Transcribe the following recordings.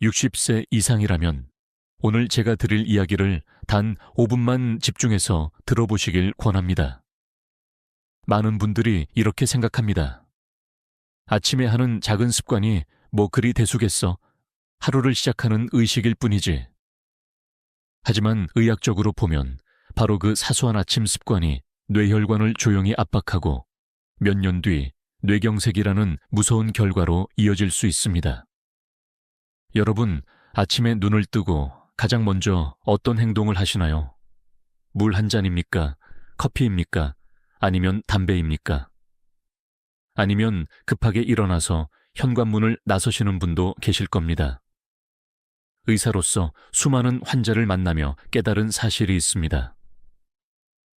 60세 이상이라면 오늘 제가 드릴 이야기를 단 5분만 집중해서 들어보시길 권합니다. 많은 분들이 이렇게 생각합니다. 아침에 하는 작은 습관이 뭐 그리 대수겠어? 하루를 시작하는 의식일 뿐이지. 하지만 의학적으로 보면 바로 그 사소한 아침 습관이 뇌혈관을 조용히 압박하고 몇 년 뒤 뇌경색이라는 무서운 결과로 이어질 수 있습니다. 여러분, 아침에 눈을 뜨고 가장 먼저 어떤 행동을 하시나요? 물 한 잔입니까? 커피입니까? 아니면 담배입니까? 아니면 급하게 일어나서 현관문을 나서시는 분도 계실 겁니다. 의사로서 수많은 환자를 만나며 깨달은 사실이 있습니다.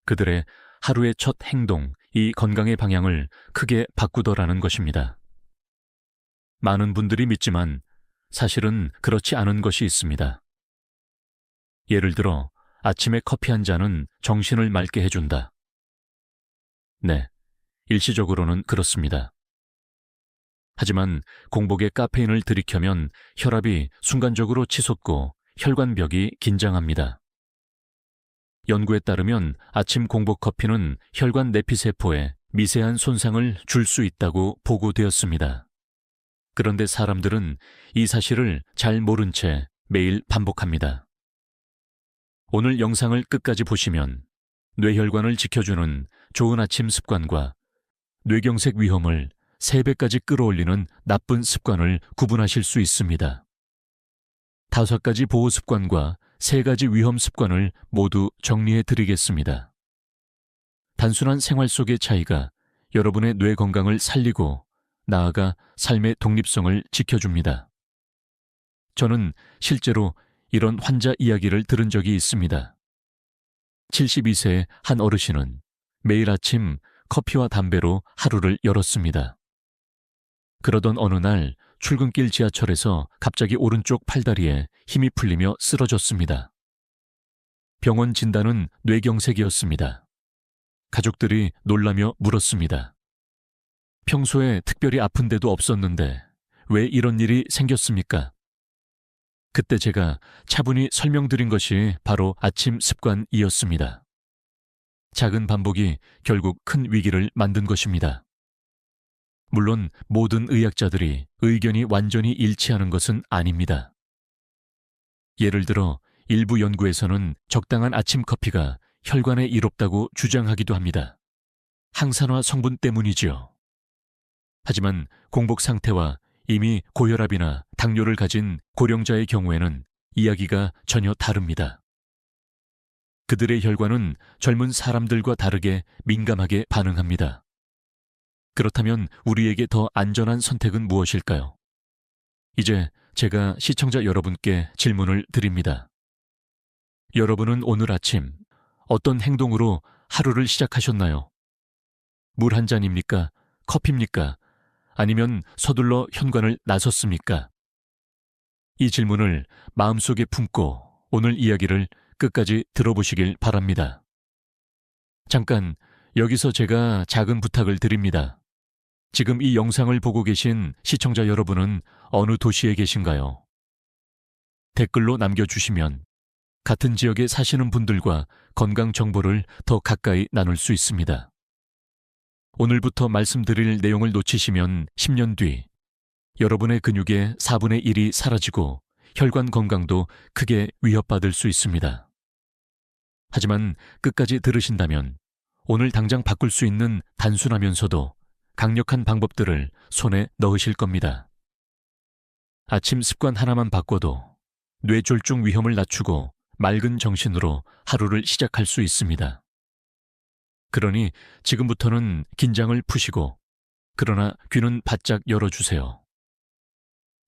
그들의 하루의 첫 행동, 이 건강의 방향을 크게 바꾸더라는 것입니다. 많은 분들이 믿지만 사실은 그렇지 않은 것이 있습니다. 예를 들어 아침에 커피 한 잔은 정신을 맑게 해준다. 네, 일시적으로는 그렇습니다. 하지만 공복에 카페인을 들이켜면 혈압이 순간적으로 치솟고 혈관벽이 긴장합니다. 연구에 따르면 아침 공복 커피는 혈관 내피세포에 미세한 손상을 줄 수 있다고 보고되었습니다. 그런데 사람들은 이 사실을 잘 모른 채 매일 반복합니다. 오늘 영상을 끝까지 보시면 뇌혈관을 지켜주는 좋은 아침 습관과 뇌경색 위험을 3배까지 끌어올리는 나쁜 습관을 구분하실 수 있습니다. 5가지 보호 습관과 3가지 위험 습관을 모두 정리해 드리겠습니다. 단순한 생활 속의 차이가 여러분의 뇌 건강을 살리고 나아가 삶의 독립성을 지켜줍니다. 저는 실제로 이런 환자 이야기를 들은 적이 있습니다. 72세의 한 어르신은 매일 아침 커피와 담배로 하루를 열었습니다. 그러던 어느 날 출근길 지하철에서 갑자기 오른쪽 팔다리에 힘이 풀리며 쓰러졌습니다. 병원 진단은 뇌경색이었습니다. 가족들이 놀라며 물었습니다. 평소에 특별히 아픈 데도 없었는데 왜 이런 일이 생겼습니까? 그때 제가 차분히 설명드린 것이 바로 아침 습관이었습니다. 작은 반복이 결국 큰 위기를 만든 것입니다. 물론 모든 의학자들이 의견이 완전히 일치하는 것은 아닙니다. 예를 들어 일부 연구에서는 적당한 아침 커피가 혈관에 이롭다고 주장하기도 합니다. 항산화 성분 때문이지요. 하지만 공복 상태와 이미 고혈압이나 당뇨를 가진 고령자의 경우에는 이야기가 전혀 다릅니다. 그들의 혈관은 젊은 사람들과 다르게 민감하게 반응합니다. 그렇다면 우리에게 더 안전한 선택은 무엇일까요? 이제 제가 시청자 여러분께 질문을 드립니다. 여러분은 오늘 아침 어떤 행동으로 하루를 시작하셨나요? 물 한 잔입니까? 커피입니까? 아니면 서둘러 현관을 나섰습니까? 이 질문을 마음속에 품고 오늘 이야기를 끝까지 들어보시길 바랍니다. 잠깐 여기서 제가 작은 부탁을 드립니다. 지금 이 영상을 보고 계신 시청자 여러분은 어느 도시에 계신가요? 댓글로 남겨주시면 같은 지역에 사시는 분들과 건강 정보를 더 가까이 나눌 수 있습니다. 오늘부터 말씀드릴 내용을 놓치시면 10년 뒤 여러분의 근육의 4분의 1이 사라지고 혈관 건강도 크게 위협받을 수 있습니다. 하지만 끝까지 들으신다면 오늘 당장 바꿀 수 있는 단순하면서도 강력한 방법들을 손에 넣으실 겁니다. 아침 습관 하나만 바꿔도 뇌졸중 위험을 낮추고 맑은 정신으로 하루를 시작할 수 있습니다. 그러니 지금부터는 긴장을 푸시고 그러나 귀는 바짝 열어주세요.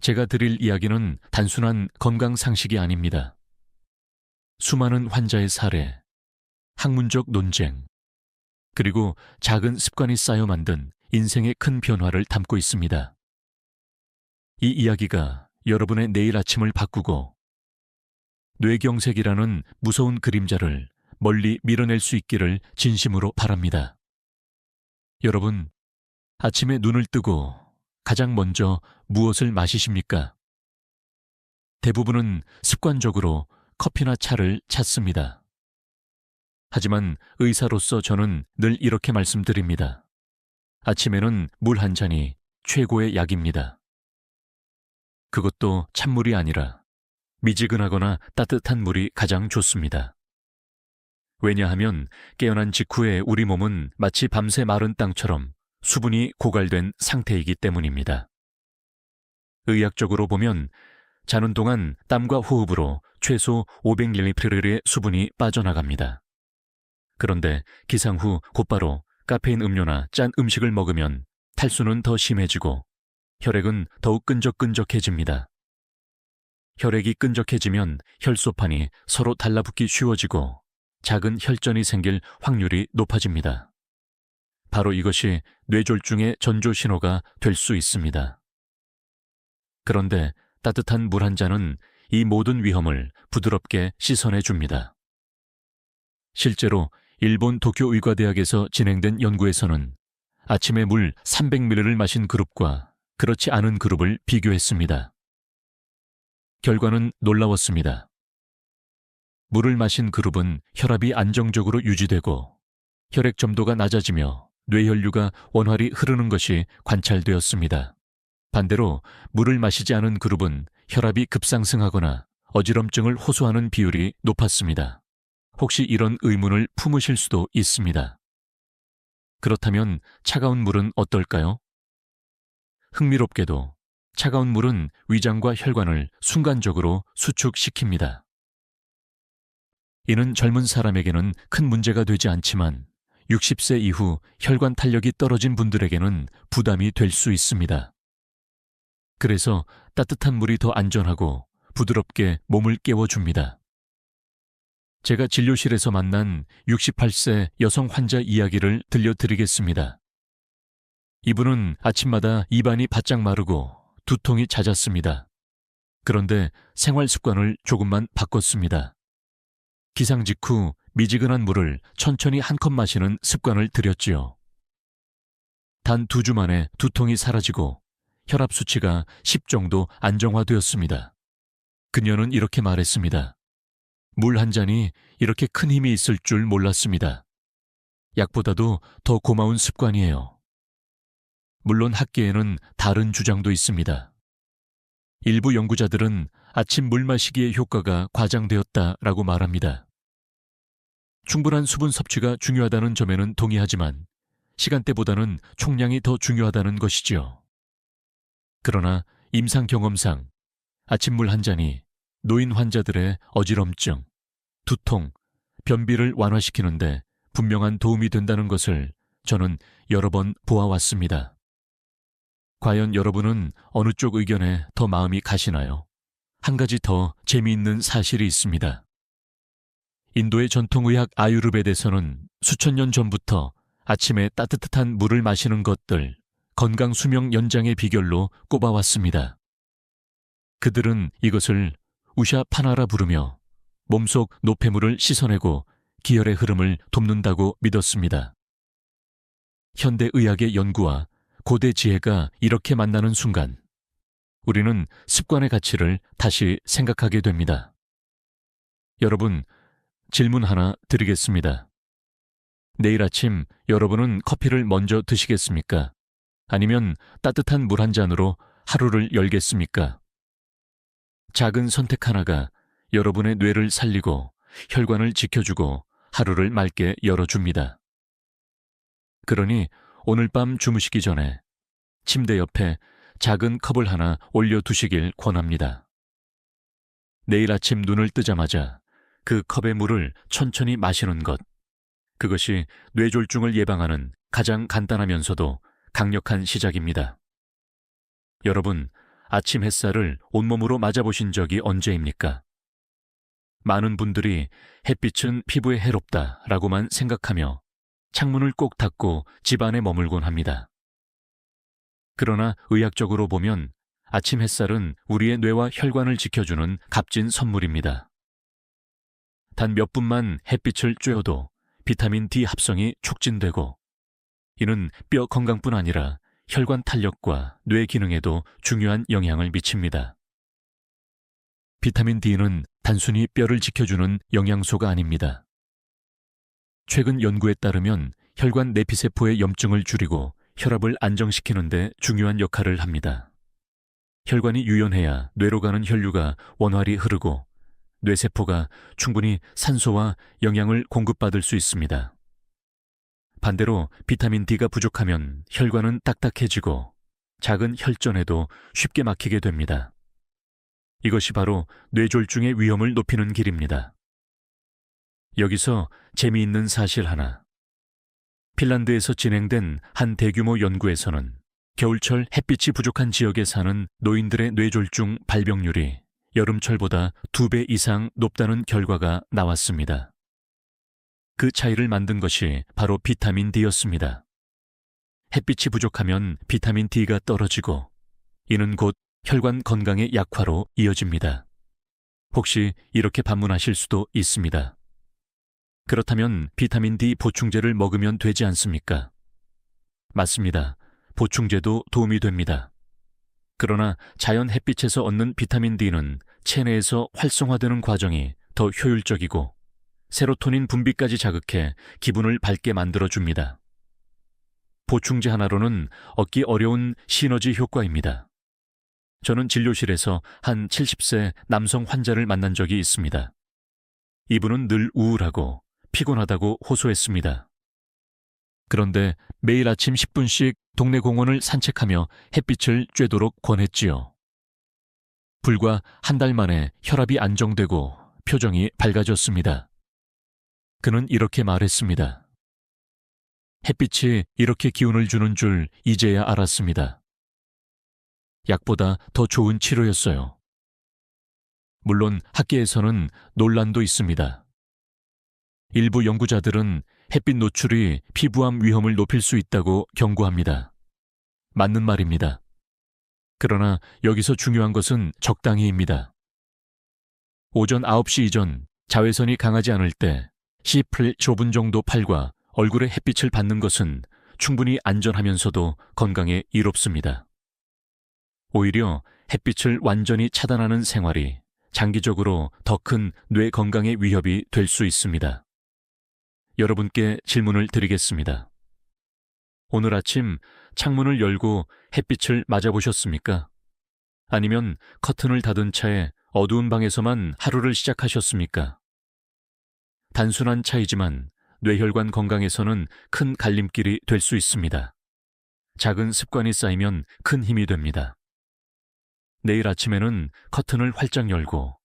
제가 드릴 이야기는 단순한 건강 상식이 아닙니다. 수많은 환자의 사례, 학문적 논쟁, 그리고 작은 습관이 쌓여 만든 인생의 큰 변화를 담고 있습니다. 이 이야기가 여러분의 내일 아침을 바꾸고 뇌경색이라는 무서운 그림자를 멀리 밀어낼 수 있기를 진심으로 바랍니다. 여러분, 아침에 눈을 뜨고 가장 먼저 무엇을 마시십니까? 대부분은 습관적으로 커피나 차를 찾습니다. 하지만 의사로서 저는 늘 이렇게 말씀드립니다. 아침에는 물 한 잔이 최고의 약입니다. 그것도 찬물이 아니라 미지근하거나 따뜻한 물이 가장 좋습니다. 왜냐하면 깨어난 직후에 우리 몸은 마치 밤새 마른 땅처럼 수분이 고갈된 상태이기 때문입니다. 의학적으로 보면 자는 동안 땀과 호흡으로 최소 500ml의 수분이 빠져나갑니다. 그런데 기상 후 곧바로 카페인 음료나 짠 음식을 먹으면 탈수는 더 심해지고 혈액은 더욱 끈적끈적해집니다. 혈액이 끈적해지면 혈소판이 서로 달라붙기 쉬워지고 작은 혈전이 생길 확률이 높아집니다. 바로 이것이 뇌졸중의 전조 신호가 될 수 있습니다. 그런데 따뜻한 물 한 잔은 이 모든 위험을 부드럽게 씻어내 줍니다. 실제로 일본 도쿄 의과대학에서 진행된 연구에서는 아침에 물 300ml를 마신 그룹과 그렇지 않은 그룹을 비교했습니다. 결과는 놀라웠습니다. 물을 마신 그룹은 혈압이 안정적으로 유지되고 혈액 점도가 낮아지며 뇌혈류가 원활히 흐르는 것이 관찰되었습니다. 반대로 물을 마시지 않은 그룹은 혈압이 급상승하거나 어지럼증을 호소하는 비율이 높았습니다. 혹시 이런 의문을 품으실 수도 있습니다. 그렇다면 차가운 물은 어떨까요? 흥미롭게도 차가운 물은 위장과 혈관을 순간적으로 수축시킵니다. 이는 젊은 사람에게는 큰 문제가 되지 않지만 60세 이후 혈관 탄력이 떨어진 분들에게는 부담이 될 수 있습니다. 그래서 따뜻한 물이 더 안전하고 부드럽게 몸을 깨워줍니다. 제가 진료실에서 만난 68세 여성 환자 이야기를 들려드리겠습니다. 이분은 아침마다 입안이 바짝 마르고 두통이 잦았습니다. 그런데 생활 습관을 조금만 바꿨습니다. 기상 직후 미지근한 물을 천천히 한 컵 마시는 습관을 들였지요. 단 2주 만에 두통이 사라지고 혈압 수치가 10 정도 안정화되었습니다. 그녀는 이렇게 말했습니다. 물 한 잔이 이렇게 큰 힘이 있을 줄 몰랐습니다. 약보다도 더 고마운 습관이에요. 물론 학계에는 다른 주장도 있습니다. 일부 연구자들은 아침 물 마시기의 효과가 과장되었다라고 말합니다. 충분한 수분 섭취가 중요하다는 점에는 동의하지만 시간대보다는 총량이 더 중요하다는 것이지요. 그러나 임상 경험상 아침물 한 잔이 노인 환자들의 어지럼증, 두통, 변비를 완화시키는데 분명한 도움이 된다는 것을 저는 여러 번 보아왔습니다. 과연 여러분은 어느 쪽 의견에 더 마음이 가시나요? 한 가지 더 재미있는 사실이 있습니다. 인도의 전통의학 아유르베드에서는 수천 년 전부터 아침에 따뜻한 물을 마시는 것들, 건강 수명 연장의 비결로 꼽아왔습니다. 그들은 이것을 우샤파나라 부르며 몸속 노폐물을 씻어내고 기혈의 흐름을 돕는다고 믿었습니다. 현대 의학의 연구와 고대 지혜가 이렇게 만나는 순간 우리는 습관의 가치를 다시 생각하게 됩니다. 여러분, 질문 하나 드리겠습니다. 내일 아침 여러분은 커피를 먼저 드시겠습니까? 아니면 따뜻한 물 한 잔으로 하루를 열겠습니까? 작은 선택 하나가 여러분의 뇌를 살리고 혈관을 지켜주고 하루를 맑게 열어줍니다. 그러니 오늘 밤 주무시기 전에 침대 옆에 작은 컵을 하나 올려두시길 권합니다. 내일 아침 눈을 뜨자마자 그 컵의 물을 천천히 마시는 것, 그것이 뇌졸중을 예방하는 가장 간단하면서도 강력한 시작입니다. 여러분, 아침 햇살을 온몸으로 맞아보신 적이 언제입니까? 많은 분들이 햇빛은 피부에 해롭다라고만 생각하며 창문을 꼭 닫고 집 안에 머물곤 합니다. 그러나 의학적으로 보면 아침 햇살은 우리의 뇌와 혈관을 지켜주는 값진 선물입니다. 단 몇 분만 햇빛을 쬐어도 비타민 D 합성이 촉진되고 이는 뼈 건강뿐 아니라 혈관 탄력과 뇌 기능에도 중요한 영향을 미칩니다. 비타민 D는 단순히 뼈를 지켜주는 영양소가 아닙니다. 최근 연구에 따르면 혈관 내피세포의 염증을 줄이고 혈압을 안정시키는 데 중요한 역할을 합니다. 혈관이 유연해야 뇌로 가는 혈류가 원활히 흐르고 뇌세포가 충분히 산소와 영양을 공급받을 수 있습니다. 반대로 비타민 D가 부족하면 혈관은 딱딱해지고 작은 혈전에도 쉽게 막히게 됩니다. 이것이 바로 뇌졸중의 위험을 높이는 길입니다. 여기서 재미있는 사실 하나. 핀란드에서 진행된 한 대규모 연구에서는 겨울철 햇빛이 부족한 지역에 사는 노인들의 뇌졸중 발병률이 여름철보다 2배 이상 높다는 결과가 나왔습니다. 그 차이를 만든 것이 바로 비타민 D였습니다. 햇빛이 부족하면 비타민 D가 떨어지고 이는 곧 혈관 건강의 약화로 이어집니다. 혹시 이렇게 반문하실 수도 있습니다. 그렇다면 비타민 D 보충제를 먹으면 되지 않습니까? 맞습니다. 보충제도 도움이 됩니다. 그러나 자연 햇빛에서 얻는 비타민 D는 체내에서 활성화되는 과정이 더 효율적이고 세로토닌 분비까지 자극해 기분을 밝게 만들어줍니다. 보충제 하나로는 얻기 어려운 시너지 효과입니다. 저는 진료실에서 한 70세 남성 환자를 만난 적이 있습니다. 이분은 늘 우울하고 피곤하다고 호소했습니다. 그런데 매일 아침 10분씩 동네 공원을 산책하며 햇빛을 쬐도록 권했지요. 불과 한 달 만에 혈압이 안정되고 표정이 밝아졌습니다. 그는 이렇게 말했습니다. 햇빛이 이렇게 기운을 주는 줄 이제야 알았습니다. 약보다 더 좋은 치료였어요. 물론 학계에서는 논란도 있습니다. 일부 연구자들은 햇빛 노출이 피부암 위험을 높일 수 있다고 경고합니다. 맞는 말입니다. 그러나 여기서 중요한 것은 적당히입니다. 오전 9시 이전 자외선이 강하지 않을 때 10풀 좁은 정도 팔과 얼굴에 햇빛을 받는 것은 충분히 안전하면서도 건강에 이롭습니다. 오히려 햇빛을 완전히 차단하는 생활이 장기적으로 더 큰 뇌 건강의 위협이 될 수 있습니다. 여러분께 질문을 드리겠습니다. 오늘 아침 창문을 열고 햇빛을 맞아보셨습니까? 아니면 커튼을 닫은 채 어두운 방에서만 하루를 시작하셨습니까? 단순한 차이지만 뇌혈관 건강에서는 큰 갈림길이 될 수 있습니다. 작은 습관이 쌓이면 큰 힘이 됩니다. 내일 아침에는 커튼을 활짝 열고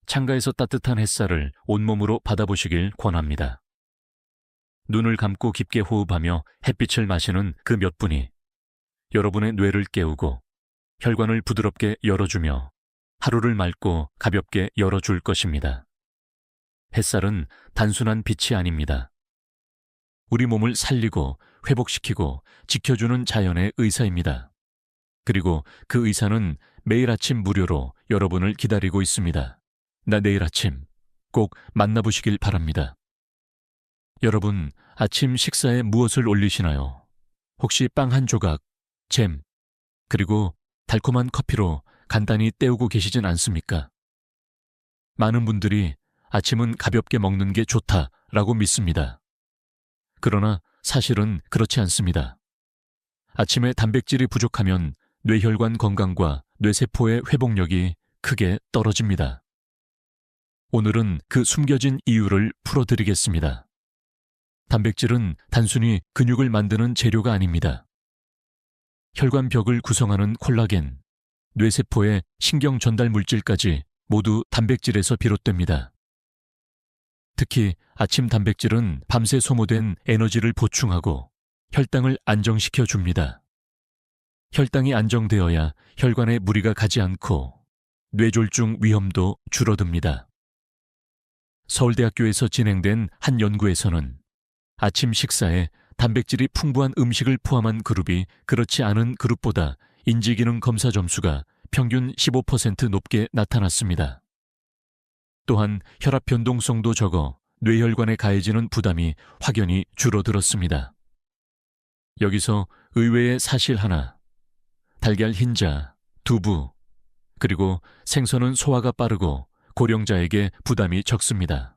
창가에서 따뜻한 햇살을 온몸으로 받아보시길 권합니다. 눈을 감고 깊게 호흡하며 햇빛을 마시는 그 몇 분이 여러분의 뇌를 깨우고 혈관을 부드럽게 열어주며 하루를 맑고 가볍게 열어줄 것입니다. 햇살은 단순한 빛이 아닙니다. 우리 몸을 살리고 회복시키고 지켜주는 자연의 의사입니다. 그리고 그 의사는 매일 아침 무료로 여러분을 기다리고 있습니다. 나 내일 아침 꼭 만나보시길 바랍니다. 여러분, 아침 식사에 무엇을 올리시나요? 혹시 빵 한 조각, 잼, 그리고 달콤한 커피로 간단히 때우고 계시진 않습니까? 많은 분들이 아침은 가볍게 먹는 게 좋다라고 믿습니다. 그러나 사실은 그렇지 않습니다. 아침에 단백질이 부족하면 뇌혈관 건강과 뇌세포의 회복력이 크게 떨어집니다. 오늘은 그 숨겨진 이유를 풀어드리겠습니다. 단백질은 단순히 근육을 만드는 재료가 아닙니다. 혈관벽을 구성하는 콜라겐, 뇌세포의 신경 전달 물질까지 모두 단백질에서 비롯됩니다. 특히 아침 단백질은 밤새 소모된 에너지를 보충하고 혈당을 안정시켜 줍니다. 혈당이 안정되어야 혈관에 무리가 가지 않고 뇌졸중 위험도 줄어듭니다. 서울대학교에서 진행된 한 연구에서는 아침 식사에 단백질이 풍부한 음식을 포함한 그룹이 그렇지 않은 그룹보다 인지기능 검사 점수가 평균 15% 높게 나타났습니다. 또한 혈압 변동성도 적어 뇌혈관에 가해지는 부담이 확연히 줄어들었습니다. 여기서 의외의 사실 하나. 달걀 흰자, 두부, 그리고 생선은 소화가 빠르고 고령자에게 부담이 적습니다.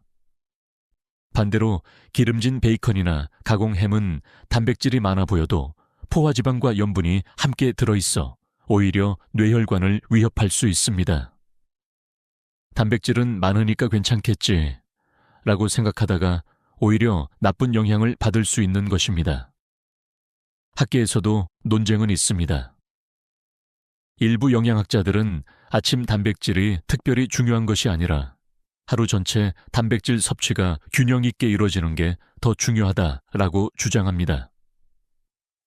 반대로 기름진 베이컨이나 가공 햄은 단백질이 많아 보여도 포화지방과 염분이 함께 들어있어 오히려 뇌혈관을 위협할 수 있습니다. 단백질은 많으니까 괜찮겠지 라고 생각하다가 오히려 나쁜 영향을 받을 수 있는 것입니다. 학계에서도 논쟁은 있습니다. 일부 영양학자들은 아침 단백질이 특별히 중요한 것이 아니라 하루 전체 단백질 섭취가 균형 있게 이루어지는 게 더 중요하다라고 주장합니다.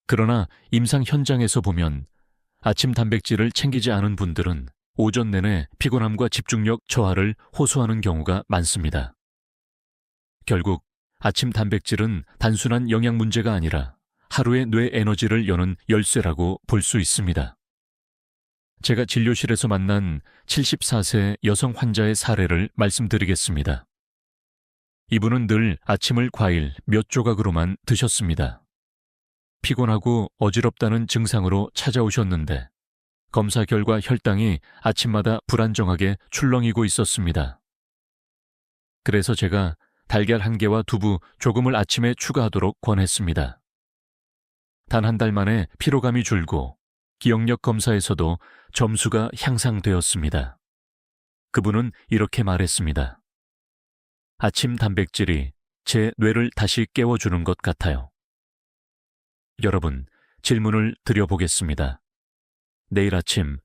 그러나 임상 현장에서 보면 아침 단백질을 챙기지 않은 분들은 오전 내내 피곤함과 집중력 저하를 호소하는 경우가 많습니다. 결국 아침 단백질은 단순한 영양 문제가 아니라 하루의 뇌 에너지를 여는 열쇠라고 볼 수 있습니다. 제가 진료실에서 만난 74세 여성 환자의 사례를 말씀드리겠습니다. 이분은 늘 아침을 과일 몇 조각으로만 드셨습니다. 피곤하고 어지럽다는 증상으로 찾아오셨는데 검사 결과 혈당이 아침마다 불안정하게 출렁이고 있었습니다. 그래서 제가 달걀 1개와 두부 조금을 아침에 추가하도록 권했습니다. 단 한 달 만에 피로감이 줄고 기억력 검사에서도 점수가 향상되었습니다. 그분은 이렇게 말했습니다. 아침 단백질이 제 뇌를 다시 깨워주는 것 같아요. 여러분, 질문을 드려보겠습니다. 내일 아침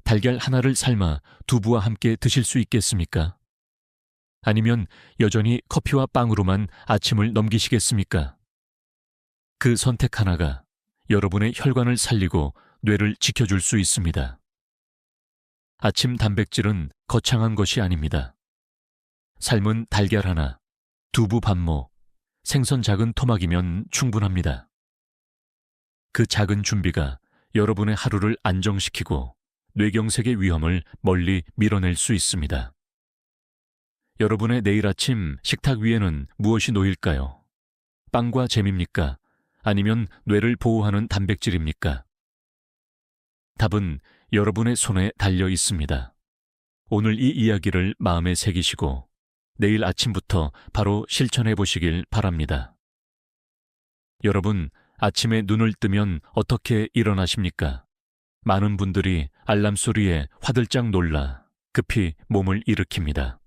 달걀 하나를 삶아 두부와 함께 드실 수 있겠습니까? 아니면 여전히 커피와 빵으로만 아침을 넘기시겠습니까? 그 선택 하나가 여러분의 혈관을 살리고 뇌를 지켜줄 수 있습니다. 아침 단백질은 거창한 것이 아닙니다. 삶은 달걀 하나, 두부 반모, 생선 작은 토막이면 충분합니다. 그 작은 준비가 여러분의 하루를 안정시키고 뇌경색의 위험을 멀리 밀어낼 수 있습니다. 여러분의 내일 아침 식탁 위에는 무엇이 놓일까요? 빵과 잼입니까? 아니면 뇌를 보호하는 단백질입니까? 답은 여러분의 손에 달려 있습니다. 오늘 이 이야기를 마음에 새기시고 내일 아침부터 바로 실천해 보시길 바랍니다. 여러분, 아침에 눈을 뜨면 어떻게 일어나십니까? 많은 분들이 알람 소리에 화들짝 놀라 급히 몸을 일으킵니다.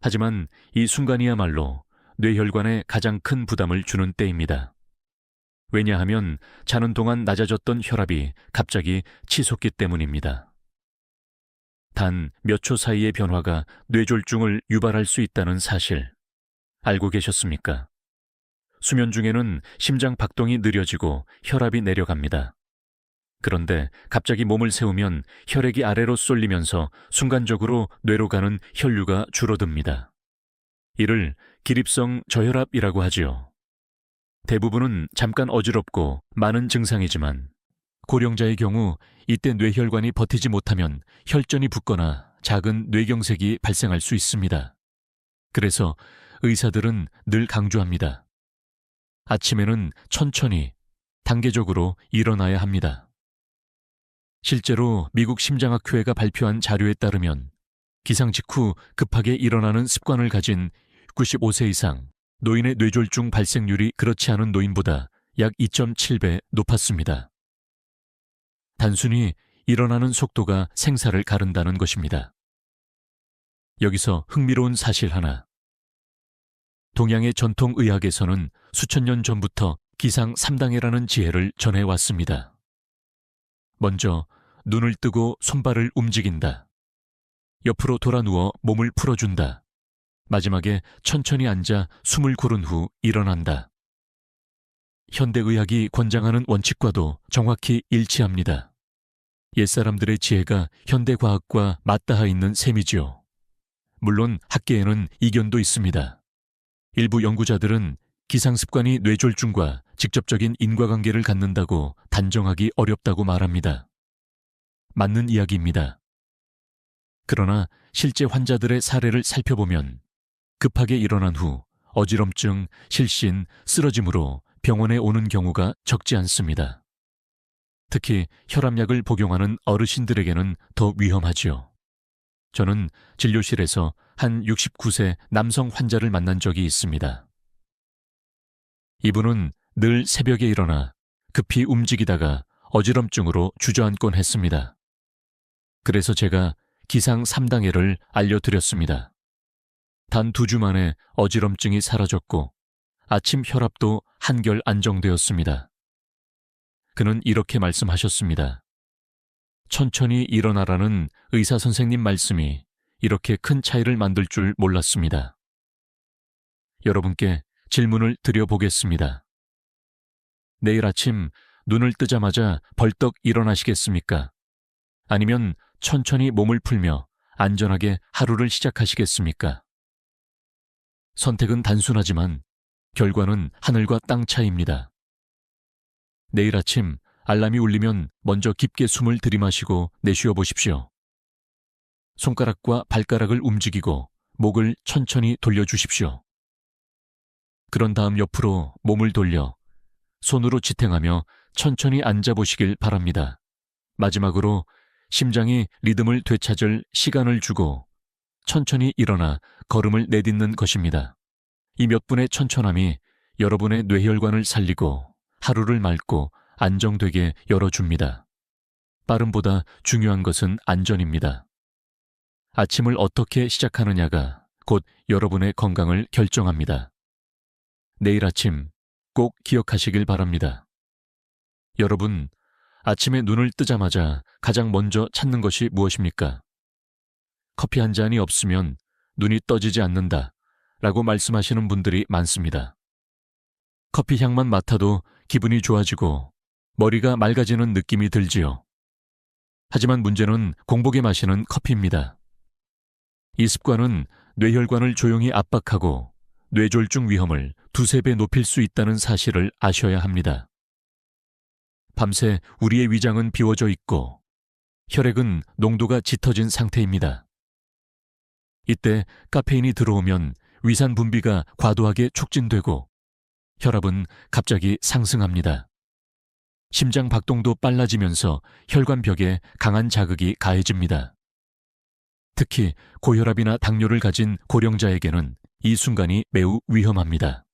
하지만 이 순간이야말로 뇌혈관에 가장 큰 부담을 주는 때입니다. 왜냐하면 자는 동안 낮아졌던 혈압이 갑자기 치솟기 때문입니다. 단 몇 초 사이의 변화가 뇌졸중을 유발할 수 있다는 사실 알고 계셨습니까? 수면 중에는 심장 박동이 느려지고 혈압이 내려갑니다. 그런데 갑자기 몸을 세우면 혈액이 아래로 쏠리면서 순간적으로 뇌로 가는 혈류가 줄어듭니다. 이를 기립성 저혈압이라고 하지요. 대부분은 잠깐 어지럽고 많은 증상이지만 고령자의 경우 이때 뇌혈관이 버티지 못하면 혈전이 붓거나 작은 뇌경색이 발생할 수 있습니다. 그래서 의사들은 늘 강조합니다. 아침에는 천천히, 단계적으로 일어나야 합니다. 실제로 미국 심장학회가 발표한 자료에 따르면 기상 직후 급하게 일어나는 습관을 가진 95세 이상 노인의 뇌졸중 발생률이 그렇지 않은 노인보다 약 2.7배 높았습니다. 단순히 일어나는 속도가 생사를 가른다는 것입니다. 여기서 흥미로운 사실 하나. 동양의 전통의학에서는 수천 년 전부터 기상 3단계라는 지혜를 전해왔습니다. 먼저 눈을 뜨고 손발을 움직인다. 옆으로 돌아 누워 몸을 풀어준다. 마지막에 천천히 앉아 숨을 고른 후 일어난다. 현대의학이 권장하는 원칙과도 정확히 일치합니다. 옛사람들의 지혜가 현대과학과 맞닿아 있는 셈이지요. 물론 학계에는 이견도 있습니다. 일부 연구자들은 기상습관이 뇌졸중과 직접적인 인과관계를 갖는다고 단정하기 어렵다고 말합니다. 맞는 이야기입니다. 그러나 실제 환자들의 사례를 살펴보면 급하게 일어난 후 어지럼증, 실신, 쓰러짐으로 병원에 오는 경우가 적지 않습니다. 특히 혈압약을 복용하는 어르신들에게는 더 위험하지요. 저는 진료실에서 한 69세 남성 환자를 만난 적이 있습니다. 이분은 늘 새벽에 일어나 급히 움직이다가 어지럼증으로 주저앉곤 했습니다. 그래서 제가 기상 3단계를 알려드렸습니다. 단 2주 만에 어지럼증이 사라졌고 아침 혈압도 한결 안정되었습니다. 그는 이렇게 말씀하셨습니다. 천천히 일어나라는 의사 선생님 말씀이 이렇게 큰 차이를 만들 줄 몰랐습니다. 여러분께 질문을 드려보겠습니다. 내일 아침 눈을 뜨자마자 벌떡 일어나시겠습니까? 아니면 천천히 몸을 풀며 안전하게 하루를 시작하시겠습니까? 선택은 단순하지만 결과는 하늘과 땅 차이입니다. 내일 아침 알람이 울리면 먼저 깊게 숨을 들이마시고 내쉬어 보십시오. 손가락과 발가락을 움직이고 목을 천천히 돌려주십시오. 그런 다음 옆으로 몸을 돌려 손으로 지탱하며 천천히 앉아보시길 바랍니다. 마지막으로 심장이 리듬을 되찾을 시간을 주고 천천히 일어나 걸음을 내딛는 것입니다. 이 몇 분의 천천함이 여러분의 뇌혈관을 살리고 하루를 맑고 안정되게 열어줍니다. 빠름보다 중요한 것은 안전입니다. 아침을 어떻게 시작하느냐가 곧 여러분의 건강을 결정합니다. 내일 아침 꼭 기억하시길 바랍니다. 여러분, 아침에 눈을 뜨자마자 가장 먼저 찾는 것이 무엇입니까? 커피 한 잔이 없으면 눈이 떠지지 않는다 라고 말씀하시는 분들이 많습니다. 커피 향만 맡아도 기분이 좋아지고 머리가 맑아지는 느낌이 들지요. 하지만 문제는 공복에 마시는 커피입니다. 이 습관은 뇌혈관을 조용히 압박하고 뇌졸중 위험을 2~3배 높일 수 있다는 사실을 아셔야 합니다. 밤새 우리의 위장은 비워져 있고 혈액은 농도가 짙어진 상태입니다. 이때 카페인이 들어오면 위산 분비가 과도하게 촉진되고 혈압은 갑자기 상승합니다. 심장 박동도 빨라지면서 혈관벽에 강한 자극이 가해집니다. 특히 고혈압이나 당뇨를 가진 고령자에게는 이 순간이 매우 위험합니다.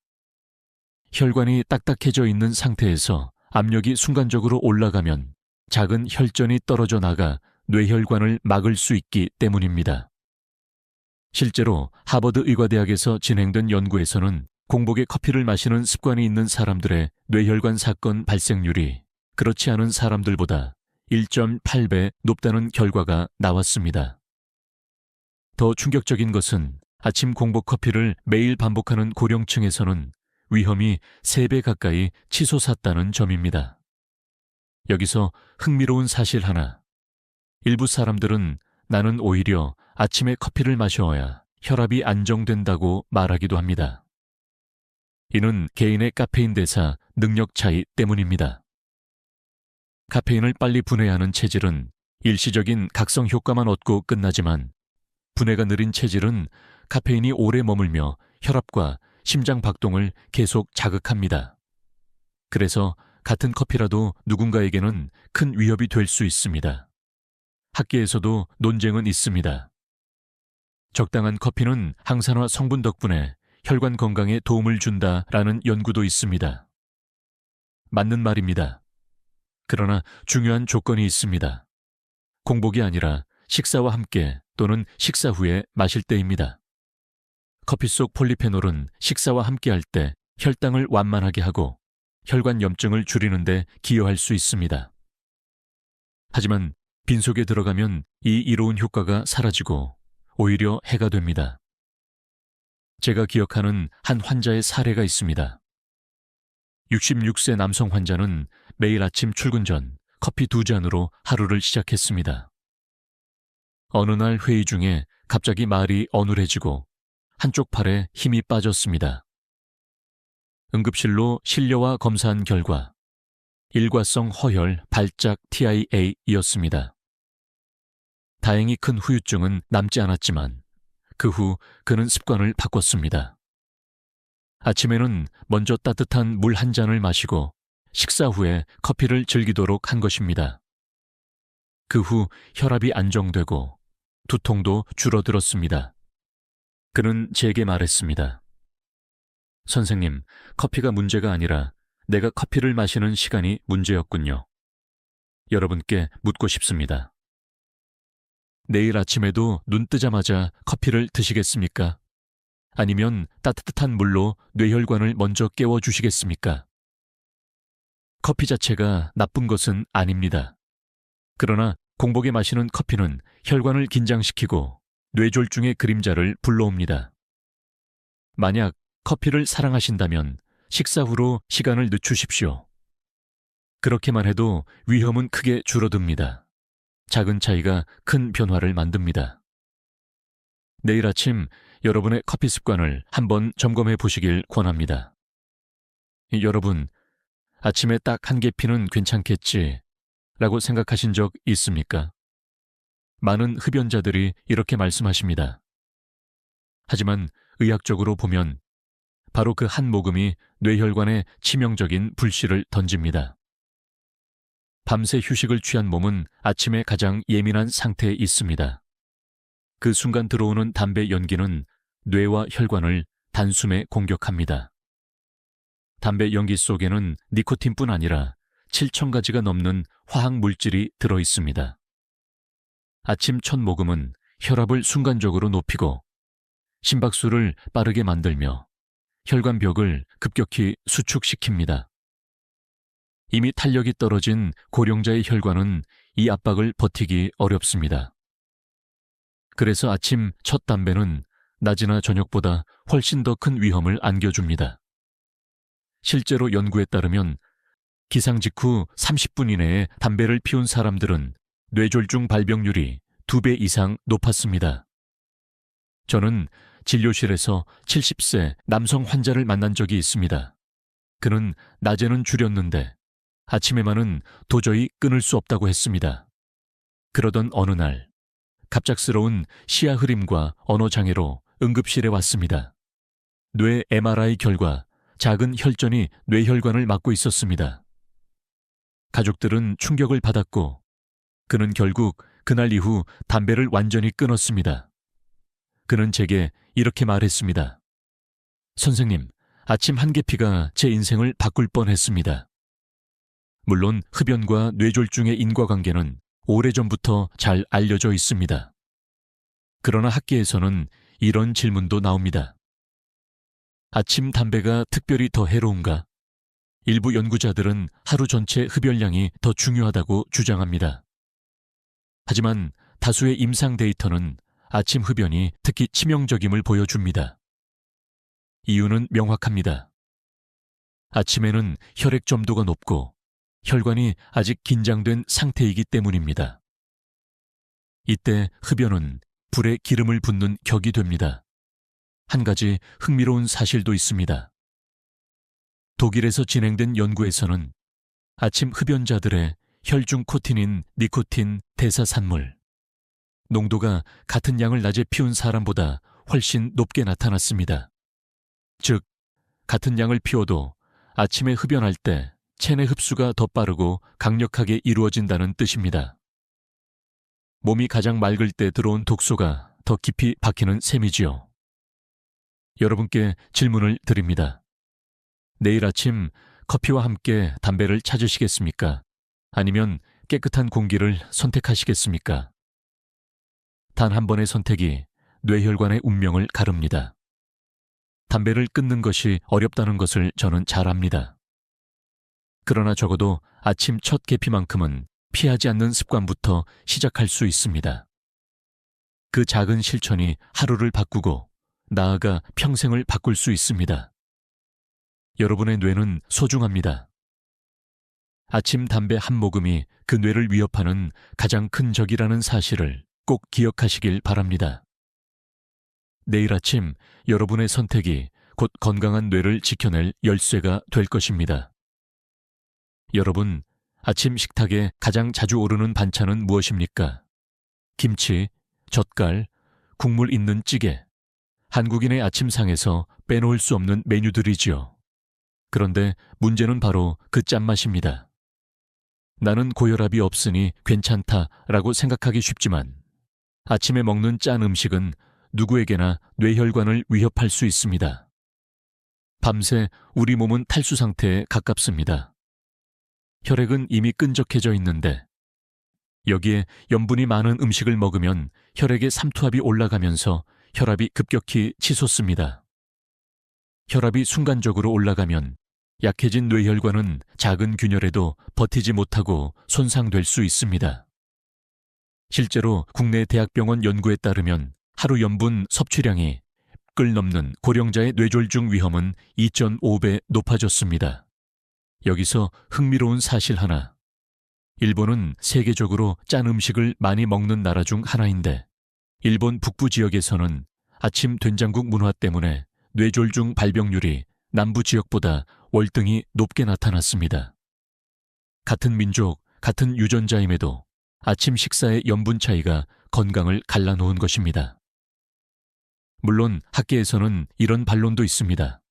혈관이 딱딱해져 있는 상태에서 압력이 순간적으로 올라가면 작은 혈전이 떨어져 나가 뇌혈관을 막을 수 있기 때문입니다. 실제로 하버드 의과대학에서 진행된 연구에서는 공복에 커피를 마시는 습관이 있는 사람들의 뇌혈관 사건 발생률이 그렇지 않은 사람들보다 1.8배 높다는 결과가 나왔습니다. 더 충격적인 것은 아침 공복 커피를 매일 반복하는 고령층에서는 위험이 3배 가까이 치솟았다는 점입니다. 여기서 흥미로운 사실 하나. 일부 사람들은 나는 오히려 아침에 커피를 마셔야 혈압이 안정된다고 말하기도 합니다. 이는 개인의 카페인 대사 능력 차이 때문입니다. 카페인을 빨리 분해하는 체질은 일시적인 각성 효과만 얻고 끝나지만 분해가 느린 체질은 카페인이 오래 머물며 혈압과 심장 박동을 계속 자극합니다. 그래서 같은 커피라도 누군가에게는 큰 위협이 될 수 있습니다. 학계에서도 논쟁은 있습니다. 적당한 커피는 항산화 성분 덕분에 혈관 건강에 도움을 준다라는 연구도 있습니다. 맞는 말입니다. 그러나 중요한 조건이 있습니다. 공복이 아니라 식사와 함께 또는 식사 후에 마실 때입니다. 커피 속 폴리페놀은 식사와 함께 할 때 혈당을 완만하게 하고 혈관 염증을 줄이는 데 기여할 수 있습니다. 하지만 빈속에 들어가면 이 이로운 효과가 사라지고 오히려 해가 됩니다. 제가 기억하는 한 환자의 사례가 있습니다. 66세 남성 환자는 매일 아침 출근 전 커피 2잔으로 하루를 시작했습니다. 어느 날 회의 중에 갑자기 말이 어눌해지고 한쪽 팔에 힘이 빠졌습니다. 응급실로 실려와 검사한 결과 일과성 허혈 발작 TIA이었습니다. 다행히 큰 후유증은 남지 않았지만 그 후 그는 습관을 바꿨습니다. 아침에는 먼저 따뜻한 물 한 잔을 마시고 식사 후에 커피를 즐기도록 한 것입니다. 그 후 혈압이 안정되고 두통도 줄어들었습니다. 그는 제게 말했습니다. 선생님, 커피가 문제가 아니라 내가 커피를 마시는 시간이 문제였군요. 여러분께 묻고 싶습니다. 내일 아침에도 눈 뜨자마자 커피를 드시겠습니까? 아니면 따뜻한 물로 뇌혈관을 먼저 깨워주시겠습니까? 커피 자체가 나쁜 것은 아닙니다. 그러나 공복에 마시는 커피는 혈관을 긴장시키고 뇌졸중의 그림자를 불러옵니다. 만약 커피를 사랑하신다면 식사 후로 시간을 늦추십시오. 그렇게만 해도 위험은 크게 줄어듭니다. 작은 차이가 큰 변화를 만듭니다. 내일 아침 여러분의 커피 습관을 한번 점검해 보시길 권합니다. 여러분, 아침에 딱 한 개피는 괜찮겠지 라고 생각하신 적 있습니까? 많은 흡연자들이 이렇게 말씀하십니다. 하지만 의학적으로 보면 바로 그 한 모금이 뇌혈관에 치명적인 불씨를 던집니다. 밤새 휴식을 취한 몸은 아침에 가장 예민한 상태에 있습니다. 그 순간 들어오는 담배 연기는 뇌와 혈관을 단숨에 공격합니다. 담배 연기 속에는 니코틴뿐 아니라 7,000가지가 넘는 화학 물질이 들어 있습니다. 아침 첫 모금은 혈압을 순간적으로 높이고 심박수를 빠르게 만들며 혈관벽을 급격히 수축시킵니다. 이미 탄력이 떨어진 고령자의 혈관은 이 압박을 버티기 어렵습니다. 그래서 아침 첫 담배는 낮이나 저녁보다 훨씬 더 큰 위험을 안겨줍니다. 실제로 연구에 따르면 기상 직후 30분 이내에 담배를 피운 사람들은 뇌졸중 발병률이 2배 이상 높았습니다. 저는 진료실에서 70세 남성 환자를 만난 적이 있습니다. 그는 낮에는 줄였는데 아침에만은 도저히 끊을 수 없다고 했습니다. 그러던 어느 날 갑작스러운 시야 흐림과 언어 장애로 응급실에 왔습니다. 뇌 MRI 결과 작은 혈전이 뇌혈관을 막고 있었습니다. 가족들은 충격을 받았고 그는 결국 그날 이후 담배를 완전히 끊었습니다. 그는 제게 이렇게 말했습니다. 선생님, 아침 한 개피가 제 인생을 바꿀 뻔했습니다. 물론 흡연과 뇌졸중의 인과관계는 오래전부터 잘 알려져 있습니다. 그러나 학계에서는 이런 질문도 나옵니다. 아침 담배가 특별히 더 해로운가? 일부 연구자들은 하루 전체 흡연량이 더 중요하다고 주장합니다. 하지만 다수의 임상 데이터는 아침 흡연이 특히 치명적임을 보여줍니다. 이유는 명확합니다. 아침에는 혈액 점도가 높고 혈관이 아직 긴장된 상태이기 때문입니다. 이때 흡연은 불에 기름을 붓는 격이 됩니다. 한 가지 흥미로운 사실도 있습니다. 독일에서 진행된 연구에서는 아침 흡연자들의 혈중 코틴인 니코틴 대사산물 농도가 같은 양을 낮에 피운 사람보다 훨씬 높게 나타났습니다. 즉, 같은 양을 피워도 아침에 흡연할 때 체내 흡수가 더 빠르고 강력하게 이루어진다는 뜻입니다. 몸이 가장 맑을 때 들어온 독소가 더 깊이 박히는 셈이지요. 여러분께 질문을 드립니다. 내일 아침 커피와 함께 담배를 찾으시겠습니까? 아니면 깨끗한 공기를 선택하시겠습니까? 단 한 번의 선택이 뇌혈관의 운명을 가릅니다. 담배를 끊는 것이 어렵다는 것을 저는 잘 압니다. 그러나 적어도 아침 첫 개피만큼은 피하지 않는 습관부터 시작할 수 있습니다. 그 작은 실천이 하루를 바꾸고 나아가 평생을 바꿀 수 있습니다. 여러분의 뇌는 소중합니다. 아침 담배 한 모금이 그 뇌를 위협하는 가장 큰 적이라는 사실을 꼭 기억하시길 바랍니다. 내일 아침 여러분의 선택이 곧 건강한 뇌를 지켜낼 열쇠가 될 것입니다. 여러분, 아침 식탁에 가장 자주 오르는 반찬은 무엇입니까? 김치, 젓갈, 국물 있는 찌개. 한국인의 아침상에서 빼놓을 수 없는 메뉴들이지요. 그런데 문제는 바로 그 짠맛입니다. 나는 고혈압이 없으니 괜찮다라고 생각하기 쉽지만 아침에 먹는 짠 음식은 누구에게나 뇌혈관을 위협할 수 있습니다. 밤새 우리 몸은 탈수 상태에 가깝습니다. 혈액은 이미 끈적해져 있는데 여기에 염분이 많은 음식을 먹으면 혈액의 삼투압이 올라가면서 혈압이 급격히 치솟습니다. 혈압이 순간적으로 올라가면 약해진 뇌혈관은 작은 균열에도 버티지 못하고 손상될 수 있습니다. 실제로 국내 대학병원 연구에 따르면 하루 염분 섭취량이 끌 넘는 고령자의 뇌졸중 위험은 2.5배 높아졌습니다. 여기서 흥미로운 사실 하나. 일본은 세계적으로 짠 음식을 많이 먹는 나라 중 하나인데 일본 북부 지역에서는 아침 된장국 문화 때문에 뇌졸중 발병률이 남부 지역보다 월등히 높게 나타났습니다. 같은 민족, 같은 유전자임에도 아침 식사의 염분 차이가 건강을 갈라놓은 것입니다. 물론 학계에서는 이런 반론도 있습니다.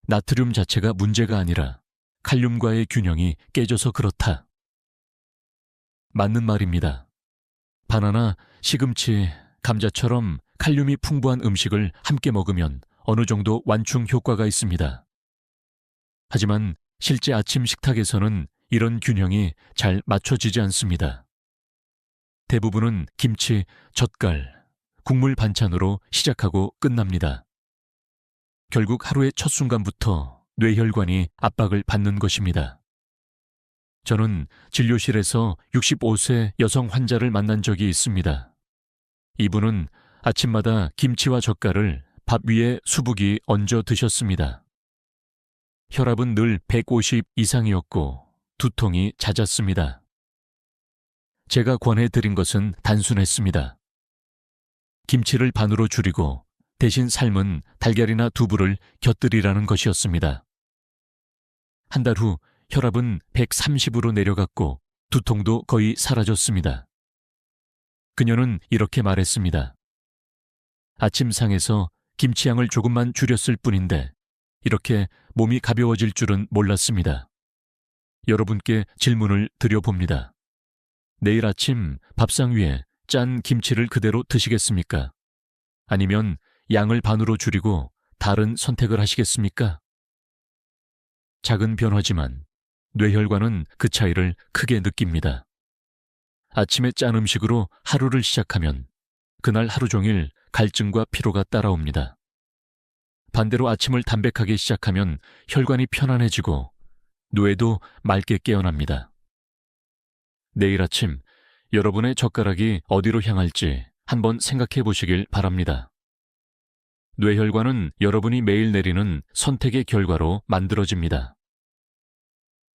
나트륨 자체가 문제가 아니라 칼륨과의 균형이 깨져서 그렇다. 맞는 말입니다. 바나나, 시금치, 감자처럼 칼륨이 풍부한 음식을 함께 먹으면 어느 정도 완충 효과가 있습니다. 하지만 실제 아침 식탁에서는 이런 균형이 잘 맞춰지지 않습니다. 대부분은 김치, 젓갈, 국물 반찬으로 시작하고 끝납니다. 결국 하루의 첫 순간부터 뇌혈관이 압박을 받는 것입니다. 저는 진료실에서 65세 여성 환자를 만난 적이 있습니다. 이분은 아침마다 김치와 젓갈을 밥 위에 수북이 얹어 드셨습니다. 혈압은 늘 150 이상이었고 두통이 잦았습니다. 제가 권해드린 것은 단순했습니다. 김치를 반으로 줄이고 대신 삶은 달걀이나 두부를 곁들이라는 것이었습니다. 한 달 후 혈압은 130으로 내려갔고 두통도 거의 사라졌습니다. 그녀는 이렇게 말했습니다. 아침상에서 김치양을 조금만 줄였을 뿐인데 이렇게 몸이 가벼워질 줄은 몰랐습니다. 여러분께 질문을 드려봅니다. 내일 아침 밥상 위에 짠 김치를 그대로 드시겠습니까? 아니면 양을 반으로 줄이고 다른 선택을 하시겠습니까? 작은 변화지만 뇌혈관은 그 차이를 크게 느낍니다. 아침에 짠 음식으로 하루를 시작하면 그날 하루 종일 갈증과 피로가 따라옵니다. 반대로 아침을 담백하게 시작하면 혈관이 편안해지고 뇌도 맑게 깨어납니다. 내일 아침 여러분의 젓가락이 어디로 향할지 한번 생각해 보시길 바랍니다. 뇌혈관은 여러분이 매일 내리는 선택의 결과로 만들어집니다.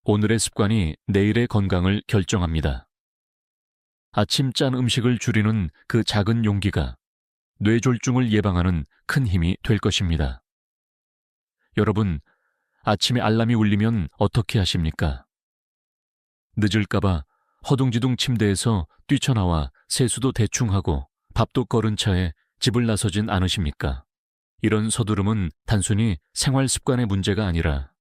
오늘의 습관이 내일의 건강을 결정합니다. 아침 짠 음식을 줄이는 그 작은 용기가 뇌졸중을 예방하는 큰 힘이 될 것입니다. 여러분, 아침에 알람이 울리면 어떻게 하십니까? 늦을까봐 허둥지둥 침대에서 뛰쳐나와 세수도 대충 하고 밥도 거른 차에 집을 나서진 않으십니까? 이런 서두름은 단순히 생활 습관의 문제가 아니라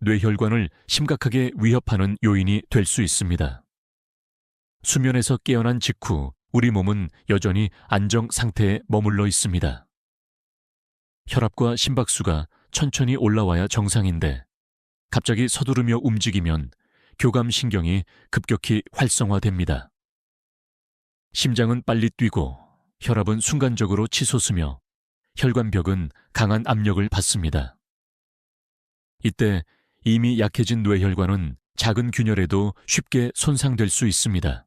뇌혈관을 심각하게 위협하는 요인이 될 수 있습니다. 수면에서 깨어난 직후 우리 몸은 여전히 안정 상태에 머물러 있습니다. 혈압과 심박수가 천천히 올라와야 정상인데 갑자기 서두르며 움직이면 교감신경이 급격히 활성화됩니다. 심장은 빨리 뛰고 혈압은 순간적으로 치솟으며 혈관벽은 강한 압력을 받습니다. 이때 이미 약해진 뇌혈관은 작은 균열에도 쉽게 손상될 수 있습니다.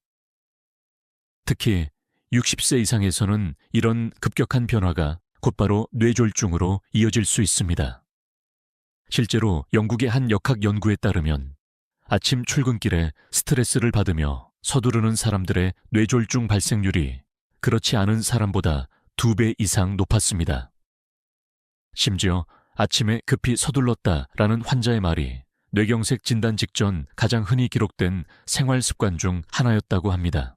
특히 60세 이상에서는 이런 급격한 변화가 곧바로 뇌졸중으로 이어질 수 있습니다. 실제로 영국의 한 역학 연구에 따르면 아침 출근길에 스트레스를 받으며 서두르는 사람들의 뇌졸중 발생률이 그렇지 않은 사람보다 2배 이상 높았습니다. 심지어 아침에 급히 서둘렀다라는 환자의 말이 뇌경색 진단 직전 가장 흔히 기록된 생활 습관 중 하나였다고 합니다.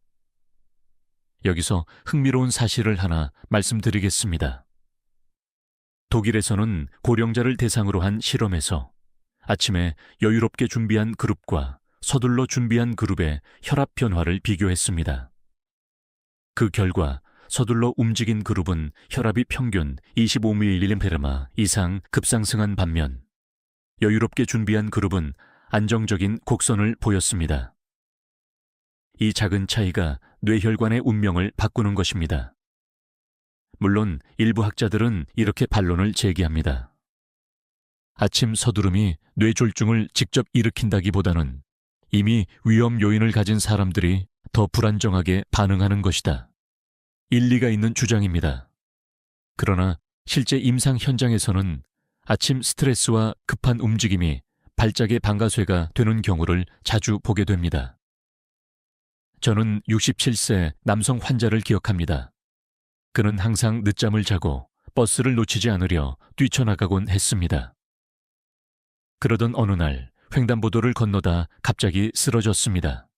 여기서 흥미로운 사실을 하나 말씀드리겠습니다. 독일에서는 고령자를 대상으로 한 실험에서 아침에 여유롭게 준비한 그룹과 서둘러 준비한 그룹의 혈압 변화를 비교했습니다. 그 결과 서둘러 움직인 그룹은 혈압이 평균 25mg 이상 급상승한 반면 여유롭게 준비한 그룹은 안정적인 곡선을 보였습니다. 이 작은 차이가 뇌혈관의 운명을 바꾸는 것입니다. 물론 일부 학자들은 이렇게 반론을 제기합니다. 아침 서두름이 뇌졸중을 직접 일으킨다기보다는 이미 위험 요인을 가진 사람들이 더 불안정하게 반응하는 것이다. 일리가 있는 주장입니다. 그러나 실제 임상 현장에서는 아침 스트레스와 급한 움직임이 발작의 방아쇠가 되는 경우를 자주 보게 됩니다. 저는 67세 남성 환자를 기억합니다. 그는 항상 늦잠을 자고 버스를 놓치지 않으려 뛰쳐나가곤 했습니다. 그러던 어느 날 횡단보도를 건너다 갑자기 쓰러졌습니다.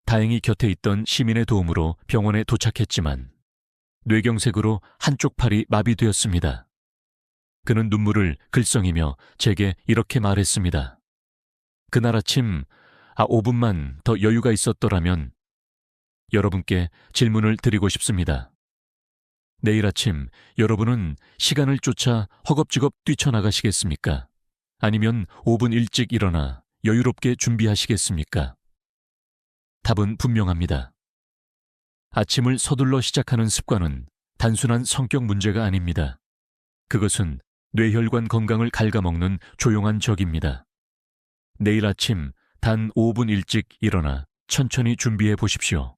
다행히 곁에 있던 시민의 도움으로 병원에 도착했지만 뇌경색으로 한쪽 팔이 마비되었습니다. 그는 눈물을 글썽이며 제게 이렇게 말했습니다. 그날 아침 5분만 더 여유가 있었더라면. 여러분께 질문을 드리고 싶습니다. 내일 아침 여러분은 시간을 쫓아 허겁지겁 뛰쳐나가시겠습니까? 아니면 5분 일찍 일어나 여유롭게 준비하시겠습니까? 답은 분명합니다. 아침을 서둘러 시작하는 습관은 단순한 성격 문제가 아닙니다. 그것은 뇌혈관 건강을 갉아먹는 조용한 적입니다. 내일 아침 단 5분 일찍 일어나 천천히 준비해 보십시오.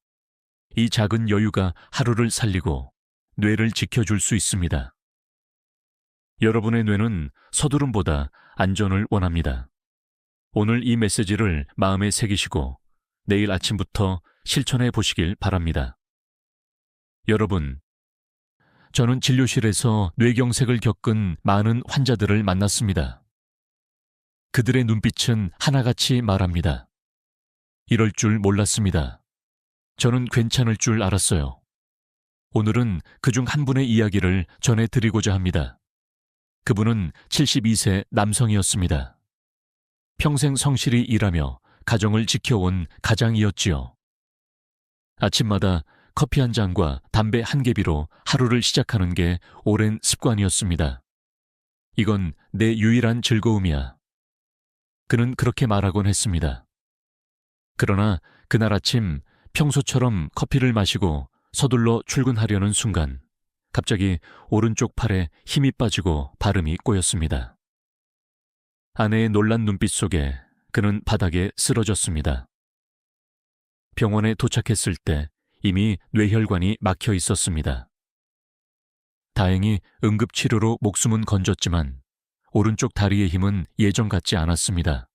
이 작은 여유가 하루를 살리고 뇌를 지켜줄 수 있습니다. 여러분의 뇌는 서두름보다 안전을 원합니다. 오늘 이 메시지를 마음에 새기시고 내일 아침부터 실천해 보시길 바랍니다. 여러분, 저는 진료실에서 뇌경색을 겪은 많은 환자들을 만났습니다. 그들의 눈빛은 하나같이 말합니다. 이럴 줄 몰랐습니다. 저는 괜찮을 줄 알았어요. 오늘은 그중 한 분의 이야기를 전해드리고자 합니다. 그분은 72세 남성이었습니다. 평생 성실히 일하며 가정을 지켜온 가장이었지요. 아침마다 커피 한 잔과 담배 한 개비로 하루를 시작하는 게 오랜 습관이었습니다. 이건 내 유일한 즐거움이야. 그는 그렇게 말하곤 했습니다. 그러나 그날 아침 평소처럼 커피를 마시고 서둘러 출근하려는 순간 갑자기 오른쪽 팔에 힘이 빠지고 발음이 꼬였습니다. 아내의 놀란 눈빛 속에 그는 바닥에 쓰러졌습니다. 병원에 도착했을 때 이미 뇌혈관이 막혀 있었습니다. 다행히 응급치료로 목숨은 건졌지만 오른쪽 다리의 힘은 예전 같지 않았습니다.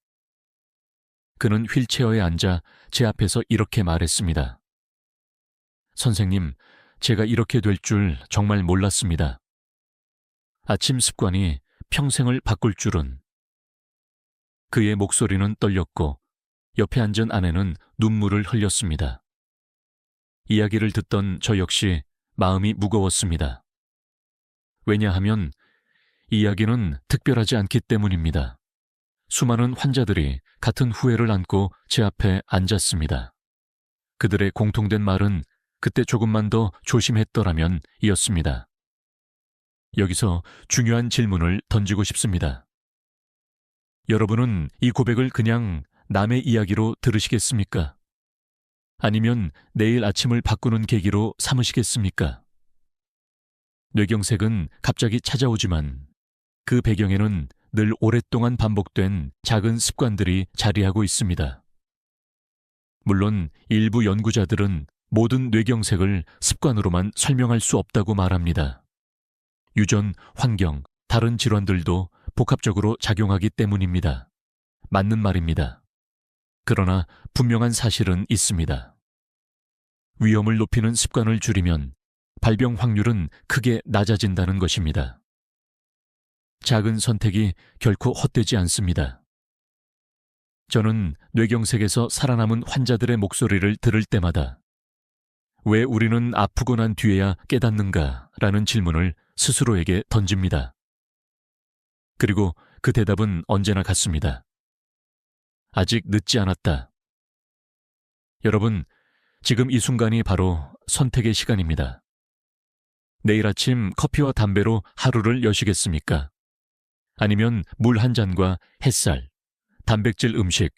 그는 휠체어에 앉아 제 앞에서 이렇게 말했습니다. 선생님, 제가 이렇게 될 줄 정말 몰랐습니다. 아침 습관이 평생을 바꿀 줄은. 그의 목소리는 떨렸고 옆에 앉은 아내는 눈물을 흘렸습니다. 이야기를 듣던 저 역시 마음이 무거웠습니다. 왜냐하면 이야기는 특별하지 않기 때문입니다. 수많은 환자들이 같은 후회를 안고 제 앞에 앉았습니다. 그들의 공통된 말은 그때 조금만 더 조심했더라면 이었습니다. 여기서 중요한 질문을 던지고 싶습니다. 여러분은 이 고백을 그냥 남의 이야기로 들으시겠습니까? 아니면 내일 아침을 바꾸는 계기로 삼으시겠습니까? 뇌경색은 갑자기 찾아오지만 그 배경에는 늘 오랫동안 반복된 작은 습관들이 자리하고 있습니다. 물론 일부 연구자들은 모든 뇌경색을 습관으로만 설명할 수 없다고 말합니다. 유전, 환경, 다른 질환들도 복합적으로 작용하기 때문입니다. 맞는 말입니다. 그러나 분명한 사실은 있습니다. 위험을 높이는 습관을 줄이면 발병 확률은 크게 낮아진다는 것입니다. 작은 선택이 결코 헛되지 않습니다. 저는 뇌경색에서 살아남은 환자들의 목소리를 들을 때마다 왜 우리는 아프고 난 뒤에야 깨닫는가? 라는 질문을 스스로에게 던집니다. 그리고 그 대답은 언제나 같습니다. 아직 늦지 않았다. 여러분, 지금 이 순간이 바로 선택의 시간입니다. 내일 아침 커피와 담배로 하루를 여시겠습니까? 아니면 물 한 잔과 햇살, 단백질 음식,